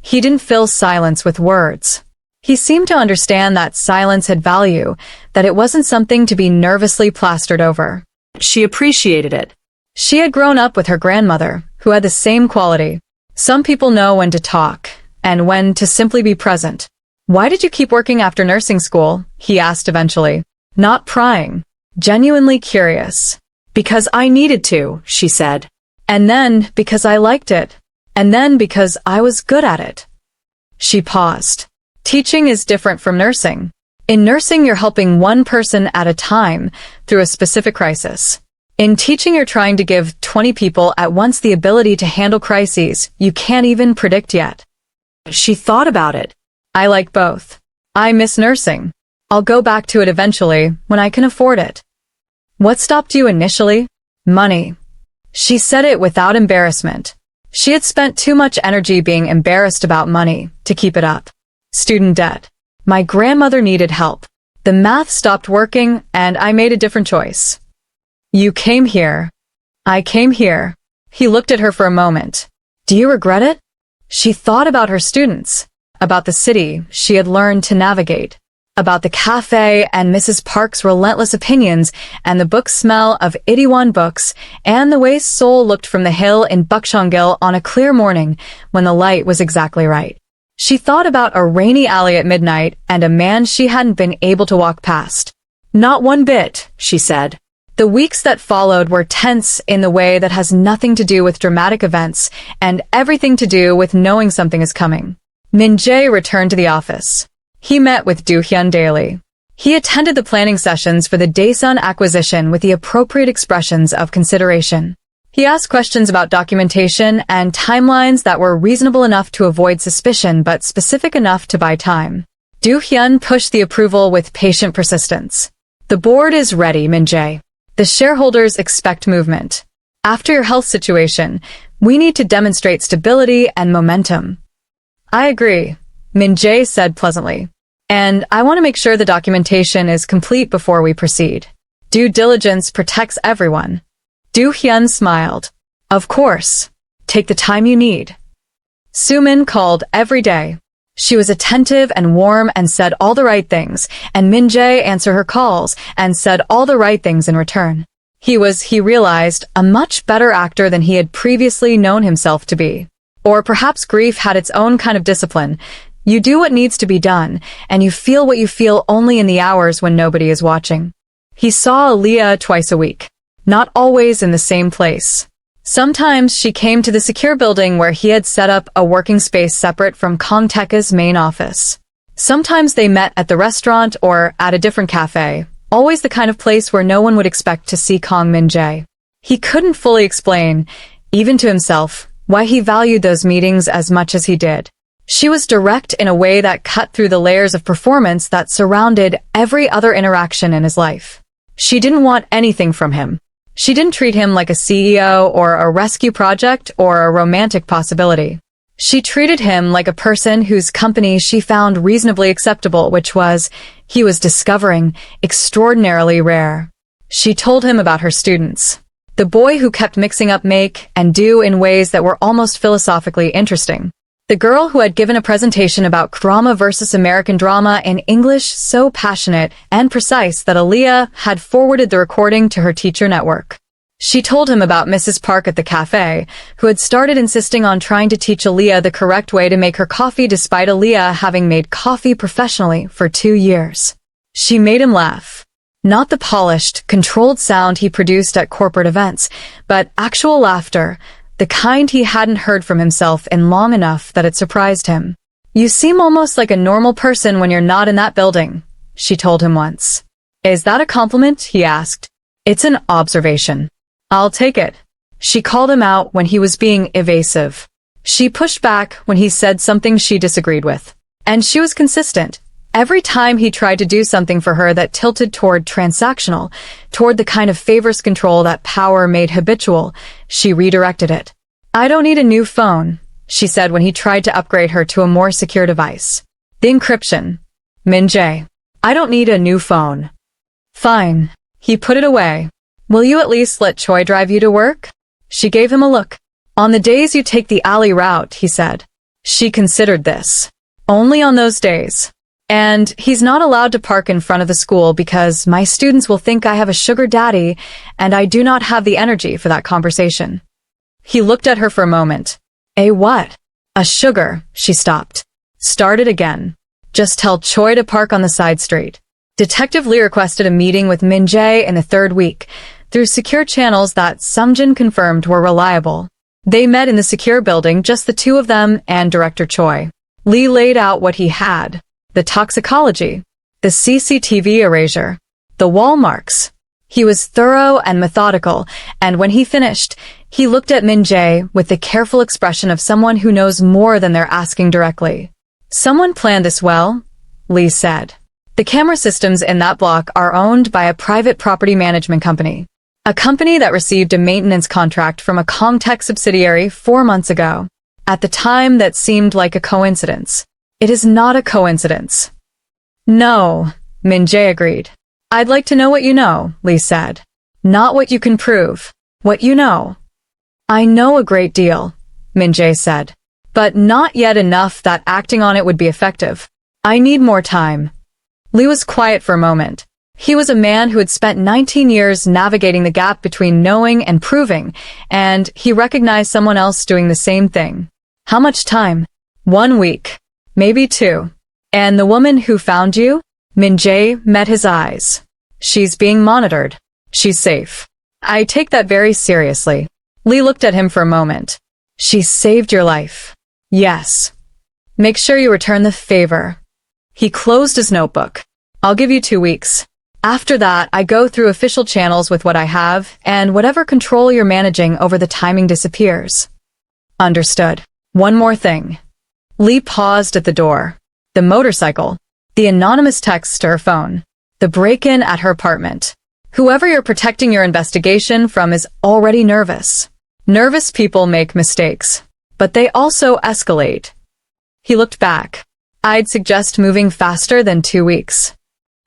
He didn't fill silence with words. He seemed to understand that silence had value, that it wasn't something to be nervously plastered over. She appreciated it. She had grown up with her grandmother, who had the same quality. Some people know when to talk, and when to simply be present. "Why did you keep working after nursing school?" he asked eventually. Not prying, genuinely curious. "Because I needed to," she said. "And then because I liked it. And then because I was good at it." She paused. Teaching is different from nursing. In nursing, you're helping one person at a time through a specific crisis. In teaching, you're trying to give 20 people at once the ability to handle crises you can't even predict yet. She thought about it. "I like both. I miss nursing. I'll go back to it eventually, when I can afford it." "What stopped you initially?" "Money." She said it without embarrassment. She had spent too much energy being embarrassed about money to keep it up. "Student debt. My grandmother needed help. The math stopped working, and I made a different choice." "You came here." "I came here." He looked at her for a moment. "Do you regret it?" She thought about her students, about the city she had learned to navigate, about the cafe and Mrs. Park's relentless opinions and the book smell of Itaewon books and the way Seoul looked from the hill in Bukchonggil on a clear morning when the light was exactly right. She thought about a rainy alley at midnight and a man she hadn't been able to walk past. "Not one bit," she said. The weeks that followed were tense in the way that has nothing to do with dramatic events and everything to do with knowing something is coming. Min-Jae returned to the office. He met with Do-hyun daily. He attended the planning sessions for the Daesun acquisition with the appropriate expressions of consideration. He asked questions about documentation and timelines that were reasonable enough to avoid suspicion but specific enough to buy time. Do-hyun pushed the approval with patient persistence. "The board is ready, Min-Jae. The shareholders expect movement. After your health situation, we need to demonstrate stability and momentum." "I agree," Min-Jae said pleasantly. "And I want to make sure the documentation is complete before we proceed. Due diligence protects everyone." Do-hyun smiled. "Of course. Take the time you need." Sumin called every day. She was attentive and warm and said all the right things, and Min-Jae answered her calls and said all the right things in return. He realized, a much better actor than he had previously known himself to be. Or perhaps grief had its own kind of discipline. You do what needs to be done, and you feel what you feel only in the hours when nobody is watching. He saw Aaliyah twice a week. Not always in the same place. Sometimes she came to the secure building where he had set up a working space separate from KangTech's main office. Sometimes they met at the restaurant or at a different cafe, always the kind of place where no one would expect to see Kang Min-Jae. He couldn't fully explain, even to himself, why he valued those meetings as much as he did. She was direct in a way that cut through the layers of performance that surrounded every other interaction in his life. She didn't want anything from him. She didn't treat him like a CEO or a rescue project or a romantic possibility. She treated him like a person whose company she found reasonably acceptable, which was, he was discovering, extraordinarily rare. She told him about her students. The boy who kept mixing up make and do in ways that were almost philosophically interesting. The girl who had given a presentation about drama versus American drama in English so passionate and precise that Aaliyah had forwarded the recording to her teacher network. She told him about Mrs. Park at the cafe, who had started insisting on trying to teach Aaliyah the correct way to make her coffee despite Aaliyah having made coffee professionally for 2 years. She made him laugh. Not the polished, controlled sound he produced at corporate events, but actual laughter, the kind he hadn't heard from himself in long enough that it surprised him. "You seem almost like a normal person when you're not in that building," she told him once. "Is that a compliment?" he asked. "It's an observation." "I'll take it." She called him out when he was being evasive. She pushed back when he said something she disagreed with. And she was consistent. Every time he tried to do something for her that tilted toward transactional, toward the kind of favors control that power made habitual, she redirected it. "I don't need a new phone," she said when he tried to upgrade her to a more secure device. The encryption. "Min-Jae, I don't need a new phone." "Fine." He put it away. "Will you at least let Choi drive you to work?" She gave him a look. "On the days you take the alley route," he said. She considered this. "Only on those days. And he's not allowed to park in front of the school because my students will think I have a sugar daddy and I do not have the energy for that conversation." He looked at her for a moment. "A what?" "A sugar," she stopped. Started again. "Just tell Choi to park on the side street." Detective Lee requested a meeting with Min-Jae in the 3rd week, through secure channels that Seongjin confirmed were reliable. They met in the secure building, just the two of them and Director Choi. Lee laid out what he had. The toxicology, the CCTV erasure, the wall marks. He was thorough and methodical, and when he finished, he looked at Min-Jae with the careful expression of someone who knows more than they're asking directly. "Someone planned this well," Lee said. "The camera systems in that block are owned by a private property management company. A company that received a maintenance contract from a KangTech subsidiary 4 months ago. At the time, that seemed like a coincidence. It is not a coincidence." "No," Min-Jae agreed. "I'd like to know what you know," Lee said. "Not what you can prove. What you know." "I know a great deal," Min-Jae said. "But not yet enough that acting on it would be effective. I need more time." Lee was quiet for a moment. He was a man who had spent 19 years navigating the gap between knowing and proving, and he recognized someone else doing the same thing. "How much time?" "1 week. Maybe 2. "And the woman who found you?" Min-Jae met his eyes. "She's being monitored. She's safe." "I take that very seriously." Lee looked at him for a moment. "She saved your life." "Yes." "Make sure you return the favor." He closed his notebook. "I'll give you 2 weeks. After that, I go through official channels with what I have, and whatever control you're managing over the timing disappears." "Understood. One more thing." Lee paused at the door. The motorcycle. The anonymous text to her phone. The break-in at her apartment. Whoever you're protecting your investigation from is already nervous. Nervous people make mistakes. But they also escalate. He looked back. "I'd suggest moving faster than 2 weeks."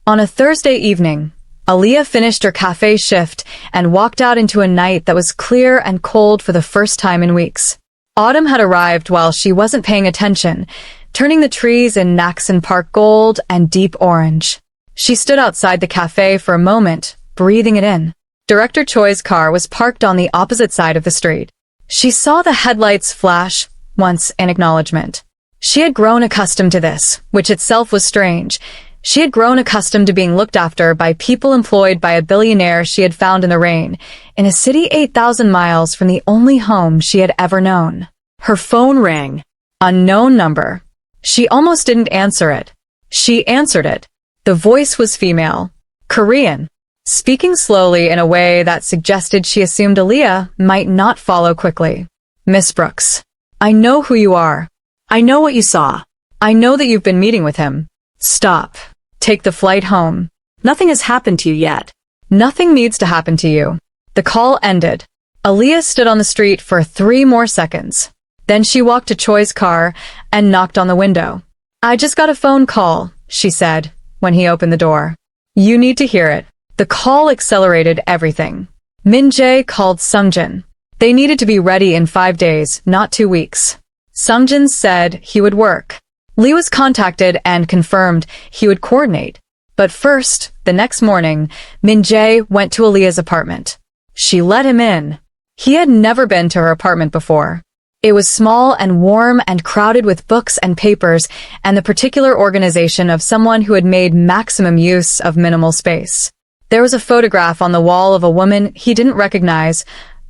On a Thursday evening, Aaliyah finished her cafe shift and walked out into a night that was clear and cold for the first time in weeks. Autumn had arrived while she wasn't paying attention, turning the trees in Naxon Park gold and deep orange. She stood outside the cafe for a moment, breathing it in. Director Choi's car was parked on the opposite side of the street. She saw the headlights flash, once in acknowledgement. She had grown accustomed to this, which itself was strange. She had grown accustomed to being looked after by people employed by a billionaire she had found in the rain, in a city 8,000 miles from the only home she had ever known. Her phone rang. Unknown number. She almost didn't answer it. She answered it. The voice was female. Korean. Speaking slowly in a way that suggested she assumed Aaliyah might not follow quickly. Miss Brooks. I know who you are. I know what you saw. I know that you've been meeting with him. Stop. Take the flight home. Nothing has happened to you yet. Nothing needs to happen to you. The call ended. Aaliyah stood on the street for 3 more seconds. Then she walked to Choi's car and knocked on the window. I just got a phone call, she said, when he opened the door. You need to hear it. The call accelerated everything. Min-Jae called Sungjin. They needed to be ready in 5 days, not 2 weeks. Sungjin said he would work. Lee was contacted and confirmed he would coordinate. But first, the next morning, Min-Jae went to Aaliyah's apartment. She let him in. He had never been to her apartment before. It was small and warm and crowded with books and papers and the particular organization of someone who had made maximum use of minimal space. There was a photograph on the wall of a woman he didn't recognize,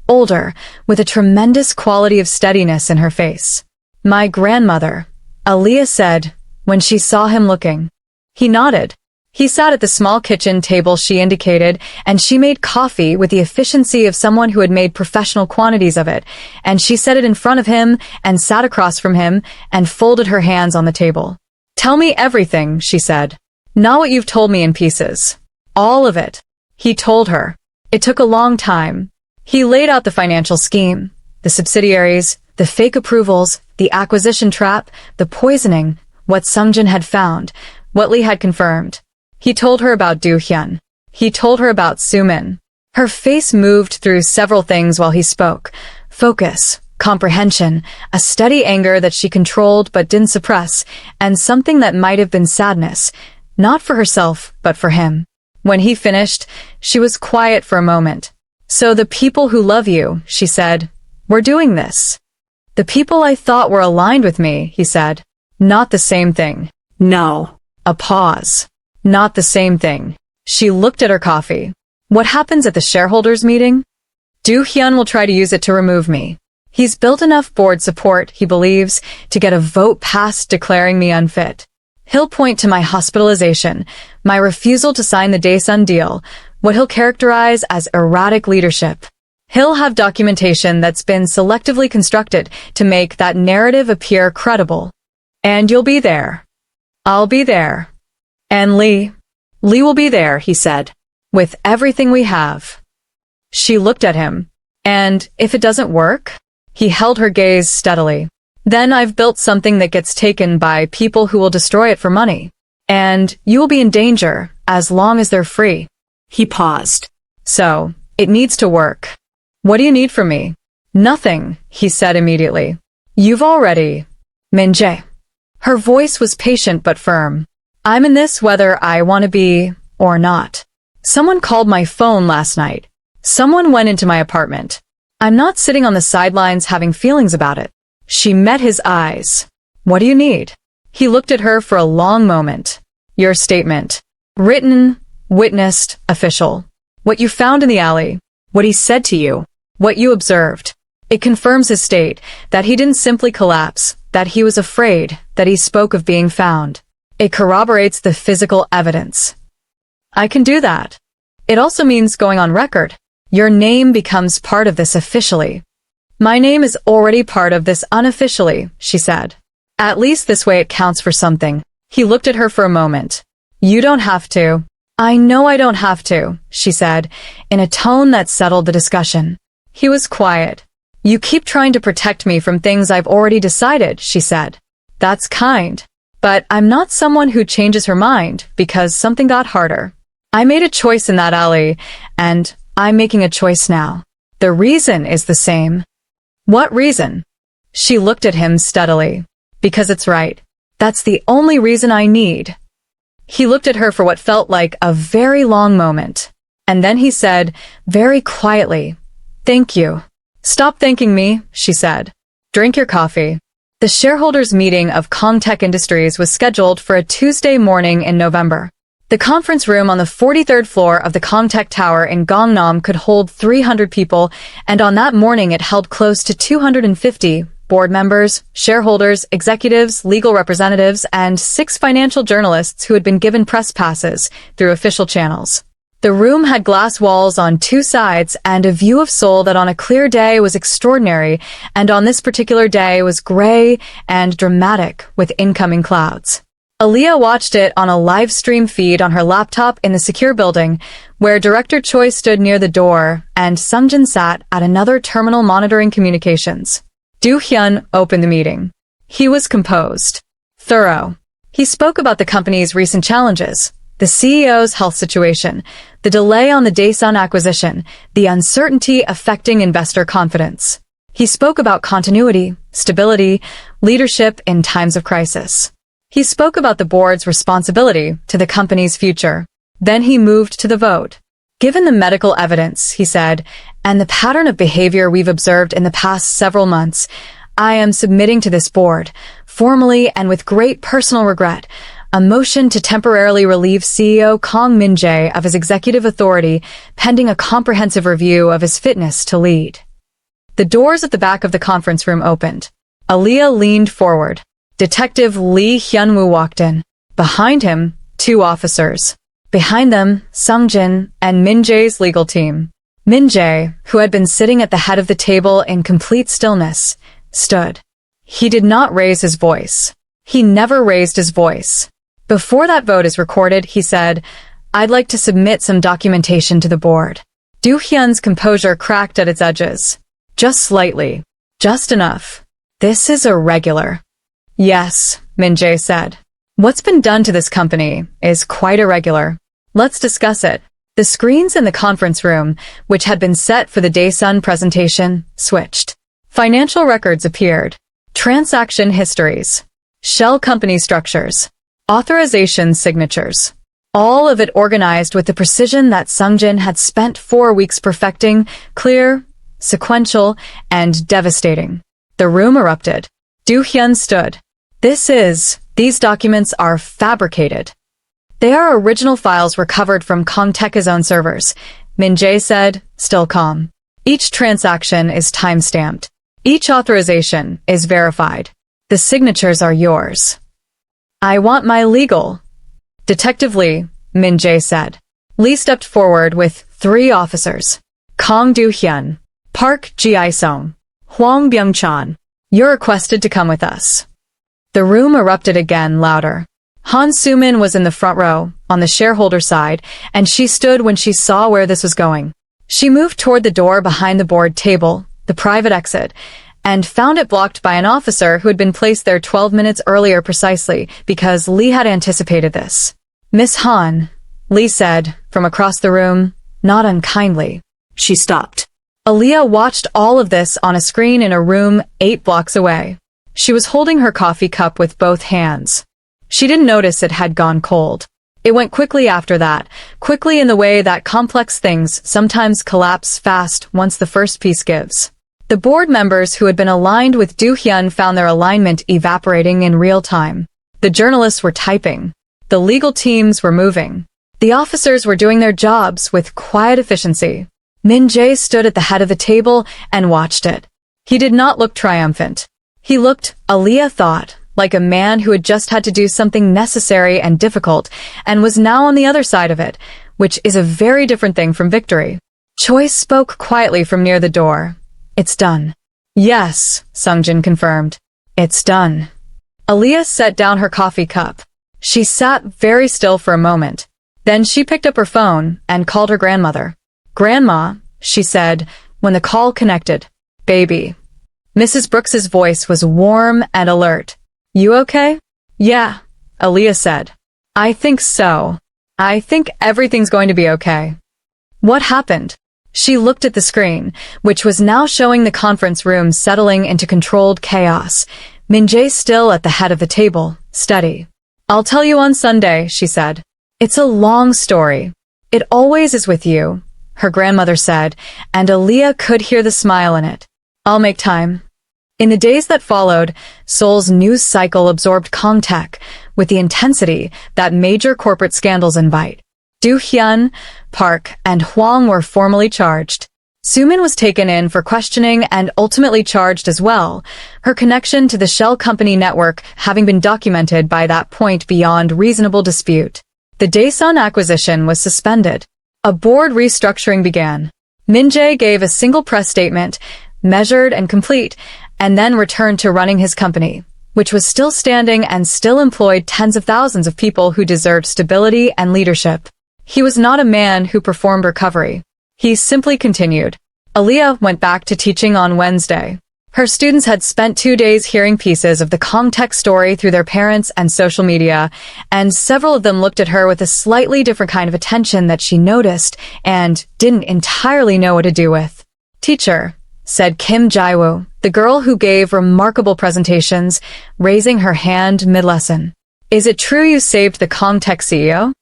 older, with a tremendous quality of steadiness in her face. My grandmother, Aaliyah said, when she saw him looking. He nodded. He sat at the small kitchen table she indicated, and she made coffee with the efficiency of someone who had made professional quantities of it, and she set it in front of him and sat across from him and folded her hands on the table. Tell me everything, she said. Not what you've told me in pieces. All of it. He told her. It took a long time. He laid out the financial scheme, the subsidiaries, the fake approvals, the acquisition trap, the poisoning, what Sungjin had found, what Lee had confirmed. He told her about Do-hyun. He told her about Soo-min. Her face moved through several things while he spoke. Focus, comprehension, a steady anger that she controlled but didn't suppress, and something that might have been sadness, not for herself, but for him. When he finished, she was quiet for a moment. So the people who love you, she said, we're doing this. The people I thought were aligned with me, he said. Not the same thing. No. A pause. Not the same thing. She looked at her coffee. What happens at the shareholders' meeting? Do-hyun will try to use it to remove me. He's built enough board support, he believes, to get a vote passed declaring me unfit. He'll point to my hospitalization, my refusal to sign the Daesun deal, what he'll characterize as erratic leadership. He'll have documentation that's been selectively constructed to make that narrative appear credible. And you'll be there. I'll be there. And Lee will be there, he said. With everything we have. She looked at him. And if it doesn't work? He held her gaze steadily. Then I've built something that gets taken by people who will destroy it for money. And you will be in danger as long as they're free. He paused. So, it needs to work. What do you need from me? Nothing, he said immediately. You've already. Min-Jae. Her voice was patient but firm. I'm in this whether I want to be or not. Someone called my phone last night. Someone went into my apartment. I'm not sitting on the sidelines having feelings about it. She met his eyes. What do you need? He looked at her for a long moment. Your statement. Written, witnessed, official. What you found in the alley. What he said to you. What you observed. It confirms his state, that he didn't simply collapse, that he was afraid, that he spoke of being found. It corroborates the physical evidence. I can do that. It also means going on record. Your name becomes part of this officially. My name is already part of this unofficially, she said. At least this way it counts for something. He looked at her for a moment. You don't have to. I know I don't have to, she said, in a tone that settled the discussion. He was quiet. You keep trying to protect me from things I've already decided, she said. That's kind. But I'm not someone who changes her mind because something got harder. I made a choice in that alley, and I'm making a choice now. The reason is the same. What reason? She looked at him steadily. Because it's right. That's the only reason I need. He looked at her for what felt like a very long moment. And then he said, very quietly, Thank you. Stop thanking me, she said. Drink your coffee. The shareholders' meeting of KangTech Industries was scheduled for a Tuesday morning in November. The conference room on the 43rd floor of the KangTech Tower in Gangnam could hold 300 people, and on that morning it held close to 250 board members, shareholders, executives, legal representatives, and 6 financial journalists who had been given press passes through official channels. The room had glass walls on 2 sides and a view of Seoul that on a clear day was extraordinary, and on this particular day was gray and dramatic with incoming clouds. Aaliyah watched it on a live stream feed on her laptop in the secure building, where Director Choi stood near the door and Sungjin sat at another terminal monitoring communications. Do-hyun opened the meeting. He was composed, thorough. He spoke about the company's recent challenges, the CEO's health situation, the delay on the Daesun acquisition, the uncertainty affecting investor confidence. He spoke about continuity, stability, leadership in times of crisis. He spoke about the board's responsibility to the company's future. Then he moved to the vote. Given the medical evidence, he said, and the pattern of behavior we've observed in the past several months, I am submitting to this board, formally and with great personal regret, a motion to temporarily relieve CEO Kang Min-Jae of his executive authority pending a comprehensive review of his fitness to lead. The doors at the back of the conference room opened. Aaliyah leaned forward. Detective Lee Hyun-woo walked in. Behind him, 2 officers. Behind them, Sungjin and Min-Jae's legal team. Min-Jae, who had been sitting at the head of the table in complete stillness, stood. He did not raise his voice. He never raised his voice. Before that vote is recorded, he said, I'd like to submit some documentation to the board. Do-hyun's composure cracked at its edges. Just slightly. Just enough. This is irregular. Yes, Min-Jae said. What's been done to this company is quite irregular. Let's discuss it. The screens in the conference room, which had been set for the Daesun presentation, switched. Financial records appeared. Transaction histories. Shell company structures. Authorization signatures. All of it organized with the precision that Sungjin had spent 4 weeks perfecting, clear, sequential, and devastating. The room erupted. Do-hyun stood. These documents are fabricated. They are original files recovered from KangTech's own servers, Min-Jae said, still calm. Each transaction is time-stamped. Each authorization is verified. The signatures are yours. I want my legal. Detective Lee, Min-Jae said. Lee stepped forward with 3 officers. Kang Do-hyun, Park Ji-sung, Hwang Byung-chan. You're requested to come with us. The room erupted again, louder. Han Soo-min was in the front row, on the shareholder side, and she stood when she saw where this was going. She moved toward the door behind the board table, the private exit, and found it blocked by an officer who had been placed there 12 minutes earlier precisely because Lee had anticipated this. Miss Han, Lee said, from across the room, not unkindly. She stopped. Aaliyah watched all of this on a screen in a room 8 blocks away. She was holding her coffee cup with both hands. She didn't notice it had gone cold. It went quickly after that, quickly in the way that complex things sometimes collapse fast once the first piece gives. The board members who had been aligned with Do-hyun found their alignment evaporating in real time. The journalists were typing. The legal teams were moving. The officers were doing their jobs with quiet efficiency. Min-Jae stood at the head of the table and watched it. He did not look triumphant. He looked, Aaliyah thought, like a man who had just had to do something necessary and difficult and was now on the other side of it, which is a very different thing from victory. Choi spoke quietly from near the door. It's done. Yes, Sungjin confirmed. It's done. Aaliyah set down her coffee cup. She sat very still for a moment. Then she picked up her phone and called her grandmother. Grandma, she said, when the call connected. Baby. Mrs. Brooks's voice was warm and alert. You okay? Yeah, Aaliyah said. I think so. I think everything's going to be okay. What happened? She looked at the screen, which was now showing the conference room settling into controlled chaos. Min-Jae still at the head of the table, steady. I'll tell you on Sunday, she said. It's a long story. It always is with you, her grandmother said, and Aaliyah could hear the smile in it. I'll make time. In the days that followed, Seoul's news cycle absorbed KangTech with the intensity that major corporate scandals invite. Do-hyun, Park, and Hwang were formally charged. Sumin was taken in for questioning and ultimately charged as well, her connection to the shell company network having been documented by that point beyond reasonable dispute. The Daesun acquisition was suspended. A board restructuring began. Min-Jae gave a single press statement, measured and complete, and then returned to running his company, which was still standing and still employed tens of thousands of people who deserved stability and leadership. He was not a man who performed recovery. He simply continued. Aaliyah went back to teaching on Wednesday. Her students had spent 2 days hearing pieces of the KangTech story through their parents and social media, and several of them looked at her with a slightly different kind of attention that she noticed and didn't entirely know what to do with. "Teacher," said Kim Jae-woo, the girl who gave remarkable presentations, raising her hand mid-lesson. "Is it true you saved the KangTech CEO?"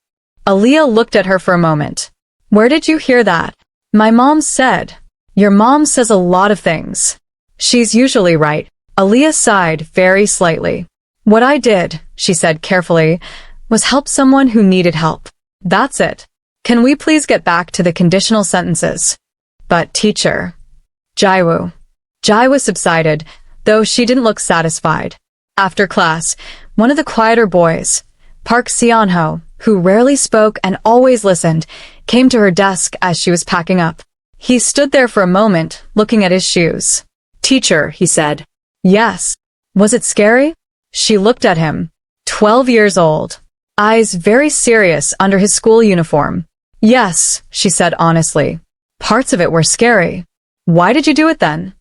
Aaliyah looked at her for a moment. "Where did you hear that?" "My mom said." "Your mom says a lot of things. She's usually right." Aaliyah sighed very slightly. "What I did," she said carefully, "was help someone who needed help. That's it. Can we please get back to the conditional sentences?" "But teacher." Jae-woo subsided, though she didn't look satisfied. After class, one of the quieter boys, Park Seon-ho, who rarely spoke and always listened, came to her desk as she was packing up. He stood there for a moment, looking at his shoes. "Teacher," he said. "Yes." "Was it scary?" She looked at him. 12 years old. Eyes very serious under his school uniform. "Yes," she said honestly. "Parts of it were scary." "Why did you do it then?"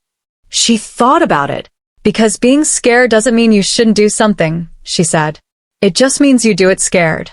She thought about it. "Because being scared doesn't mean you shouldn't do something," she said. "It just means you do it scared."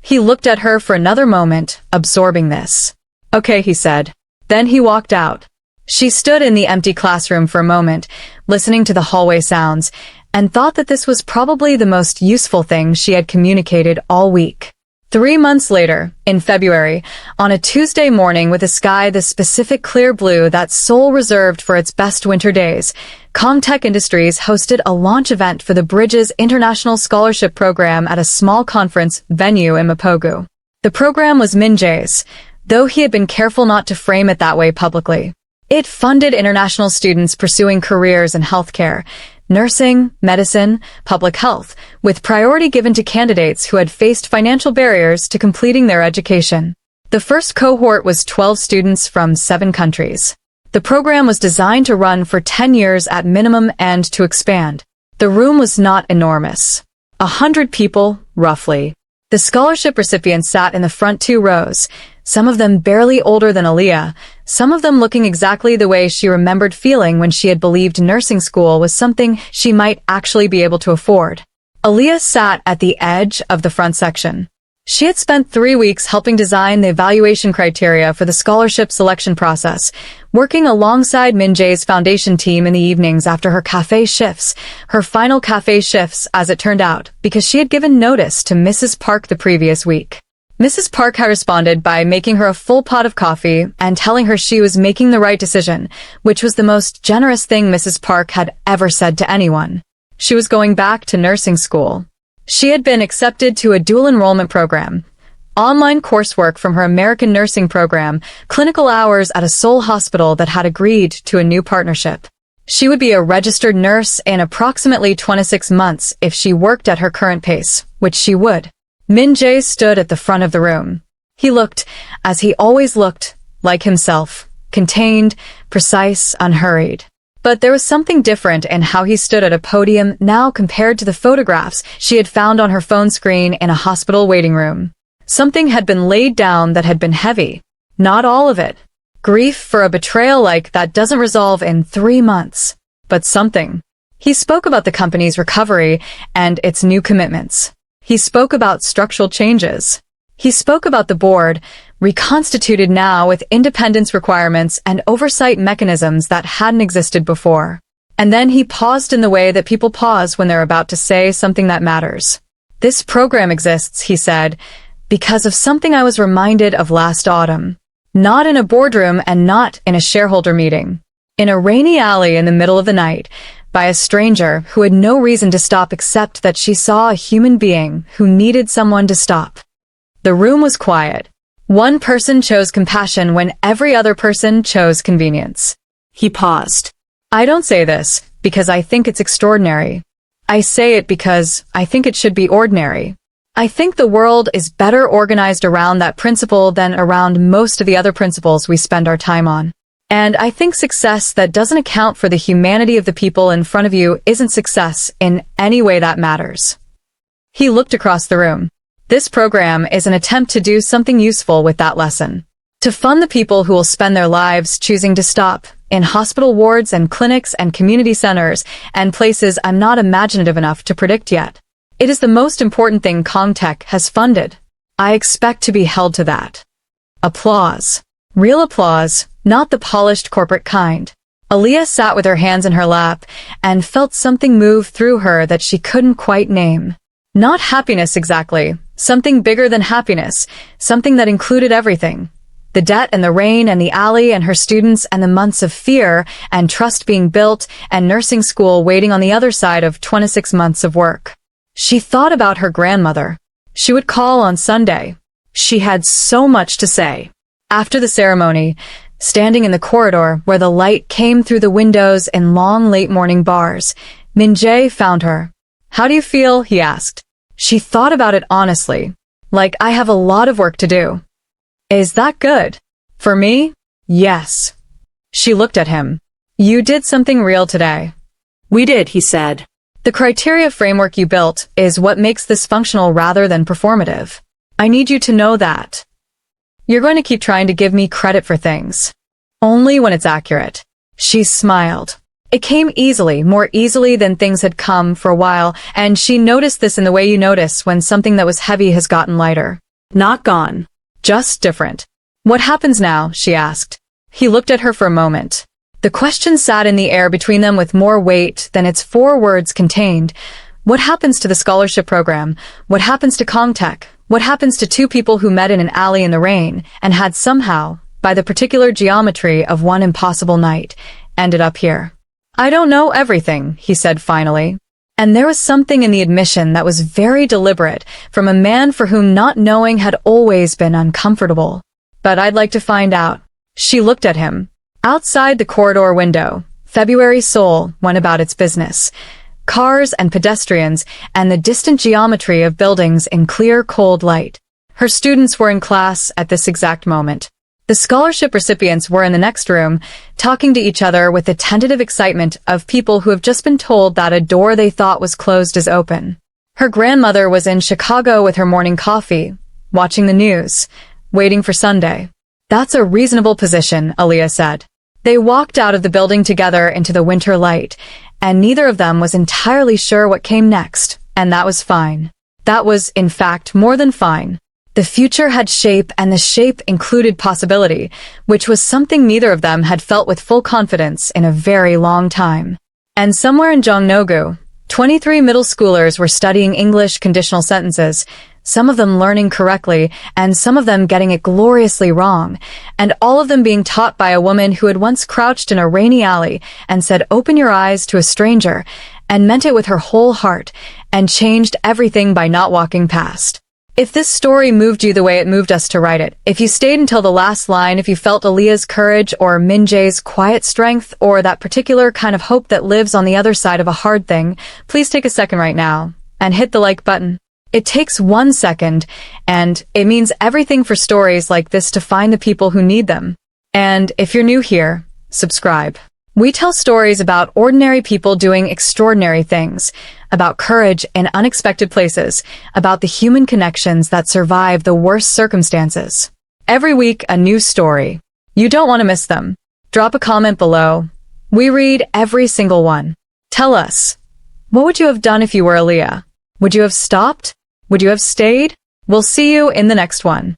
He looked at her for another moment, absorbing this. "Okay," he said. Then he walked out. She stood in the empty classroom for a moment, listening to the hallway sounds, and thought that this was probably the most useful thing she had communicated all week. 3 months later, in February, on a Tuesday morning with a sky the specific clear blue that Seoul reserved for its best winter days, KangTech Industries hosted a launch event for the Bridges International Scholarship Program at a small conference venue in Mapogu. The program was Min-Jae's, though he had been careful not to frame it that way publicly. It funded international students pursuing careers in healthcare, nursing, medicine, public health, with priority given to candidates who had faced financial barriers to completing their education. The first cohort was 12 students from 7 countries. The program was designed to run for 10 years at minimum and to expand. The room was not enormous. 100 people, roughly. The scholarship recipients sat in the front 2 rows, some of them barely older than Aaliyah, some of them looking exactly the way she remembered feeling when she had believed nursing school was something she might actually be able to afford. Aaliyah sat at the edge of the front section. She had spent 3 weeks helping design the evaluation criteria for the scholarship selection process, working alongside Min-Jae's foundation team in the evenings after her cafe shifts, her final cafe shifts as it turned out, because she had given notice to Mrs. Park the previous week. Mrs. Park had responded by making her a full pot of coffee and telling her she was making the right decision, which was the most generous thing Mrs. Park had ever said to anyone. She was going back to nursing school. She had been accepted to a dual enrollment program, online coursework from her American nursing program, clinical hours at a Seoul hospital that had agreed to a new partnership. She would be a registered nurse in approximately 26 months if she worked at her current pace, which she would. Min-Jae stood at the front of the room. He looked, as he always looked, like himself, contained, precise, unhurried. But there was something different in how he stood at a podium now compared to the photographs she had found on her phone screen in a hospital waiting room. Something had been laid down that had been heavy. Not all of it. Grief for a betrayal like that doesn't resolve in 3 months. But something. He spoke about the company's recovery and its new commitments. He spoke about structural changes. He spoke about the board, reconstituted now with independence requirements and oversight mechanisms that hadn't existed before. And then he paused in the way that people pause when they're about to say something that matters. "This program exists," he said, "because of something I was reminded of last autumn. Not in a boardroom and not in a shareholder meeting. In a rainy alley in the middle of the night, by a stranger who had no reason to stop except that she saw a human being who needed someone to stop. The room was quiet. One person chose compassion when every other person chose convenience. He paused. I don't say this because I think it's extraordinary. I say it because I think it should be ordinary. I think the world is better organized around that principle than around most of the other principles we spend our time on. And I think success that doesn't account for the humanity of the people in front of you isn't success in any way that matters. He looked across the room. This program is an attempt to do something useful with that lesson. To fund the people who will spend their lives choosing to stop in hospital wards and clinics and community centers and places I'm not imaginative enough to predict yet. It is the most important thing KangTech has funded. I expect to be held to that. Applause. Real applause, not the polished corporate kind. Aaliyah sat with her hands in her lap and felt something move through her that she couldn't quite name. Not happiness exactly, something bigger than happiness, something that included everything. The debt and the rain and the alley and her students and the months of fear and trust being built and nursing school waiting on the other side of 26 months of work. She thought about her grandmother. She would call on Sunday. She had so much to say. After the ceremony, standing in the corridor where the light came through the windows in long late morning bars, Min-Jae found her. How do you feel? He asked. She thought about it honestly. Like, I have a lot of work to do. Is that good? For me? Yes. She looked at him. You did something real today. We did, he said. The criteria framework you built is what makes this functional rather than performative. I need you to know that. You're going to keep trying to give me credit for things. Only when it's accurate. She smiled. It came easily, more easily than things had come for a while, and she noticed this in the way you notice when something that was heavy has gotten lighter. Not gone. Just different. What happens now? She asked. He looked at her for a moment. The question sat in the air between them with more weight than its 4 words contained. What happens to the scholarship program? What happens to KangTech? What happens to 2 people who met in an alley in the rain and had somehow, by the particular geometry of one impossible night, ended up here? I don't know everything, he said finally. And there was something in the admission that was very deliberate from a man for whom not knowing had always been uncomfortable. But I'd like to find out. She looked at him. Outside the corridor window, February Seoul went about its business. Cars and pedestrians and the distant geometry of buildings in clear, cold light. Her students were in class at this exact moment. The scholarship recipients were in the next room, talking to each other with the tentative excitement of people who have just been told that a door they thought was closed is open. Her grandmother was in Chicago with her morning coffee, watching the news, waiting for Sunday. That's a reasonable position, Aaliyah said. They walked out of the building together into the winter light, and neither of them was entirely sure what came next, and that was fine. That was, in fact, more than fine. The future had shape, and the shape included possibility, which was something neither of them had felt with full confidence in a very long time. And somewhere in Jongno-gu, 23 middle schoolers were studying English conditional sentences, some of them learning correctly, and some of them getting it gloriously wrong, and all of them being taught by a woman who had once crouched in a rainy alley and said, "Open your eyes," to a stranger, and meant it with her whole heart, and changed everything by not walking past. If this story moved you the way it moved us to write it, if you stayed until the last line, if you felt Aaliyah's courage or Min-Jae's quiet strength or that particular kind of hope that lives on the other side of a hard thing, please take a second right now and hit the like button. It takes 1 second, and it means everything for stories like this to find the people who need them. And if you're new here, subscribe. We tell stories about ordinary people doing extraordinary things, about courage in unexpected places, about the human connections that survive the worst circumstances. Every week, a new story. You don't want to miss them. Drop a comment below. We read every single one. Tell us, what would you have done if you were Aaliyah? Would you have stopped? Would you have stayed? We'll see you in the next one.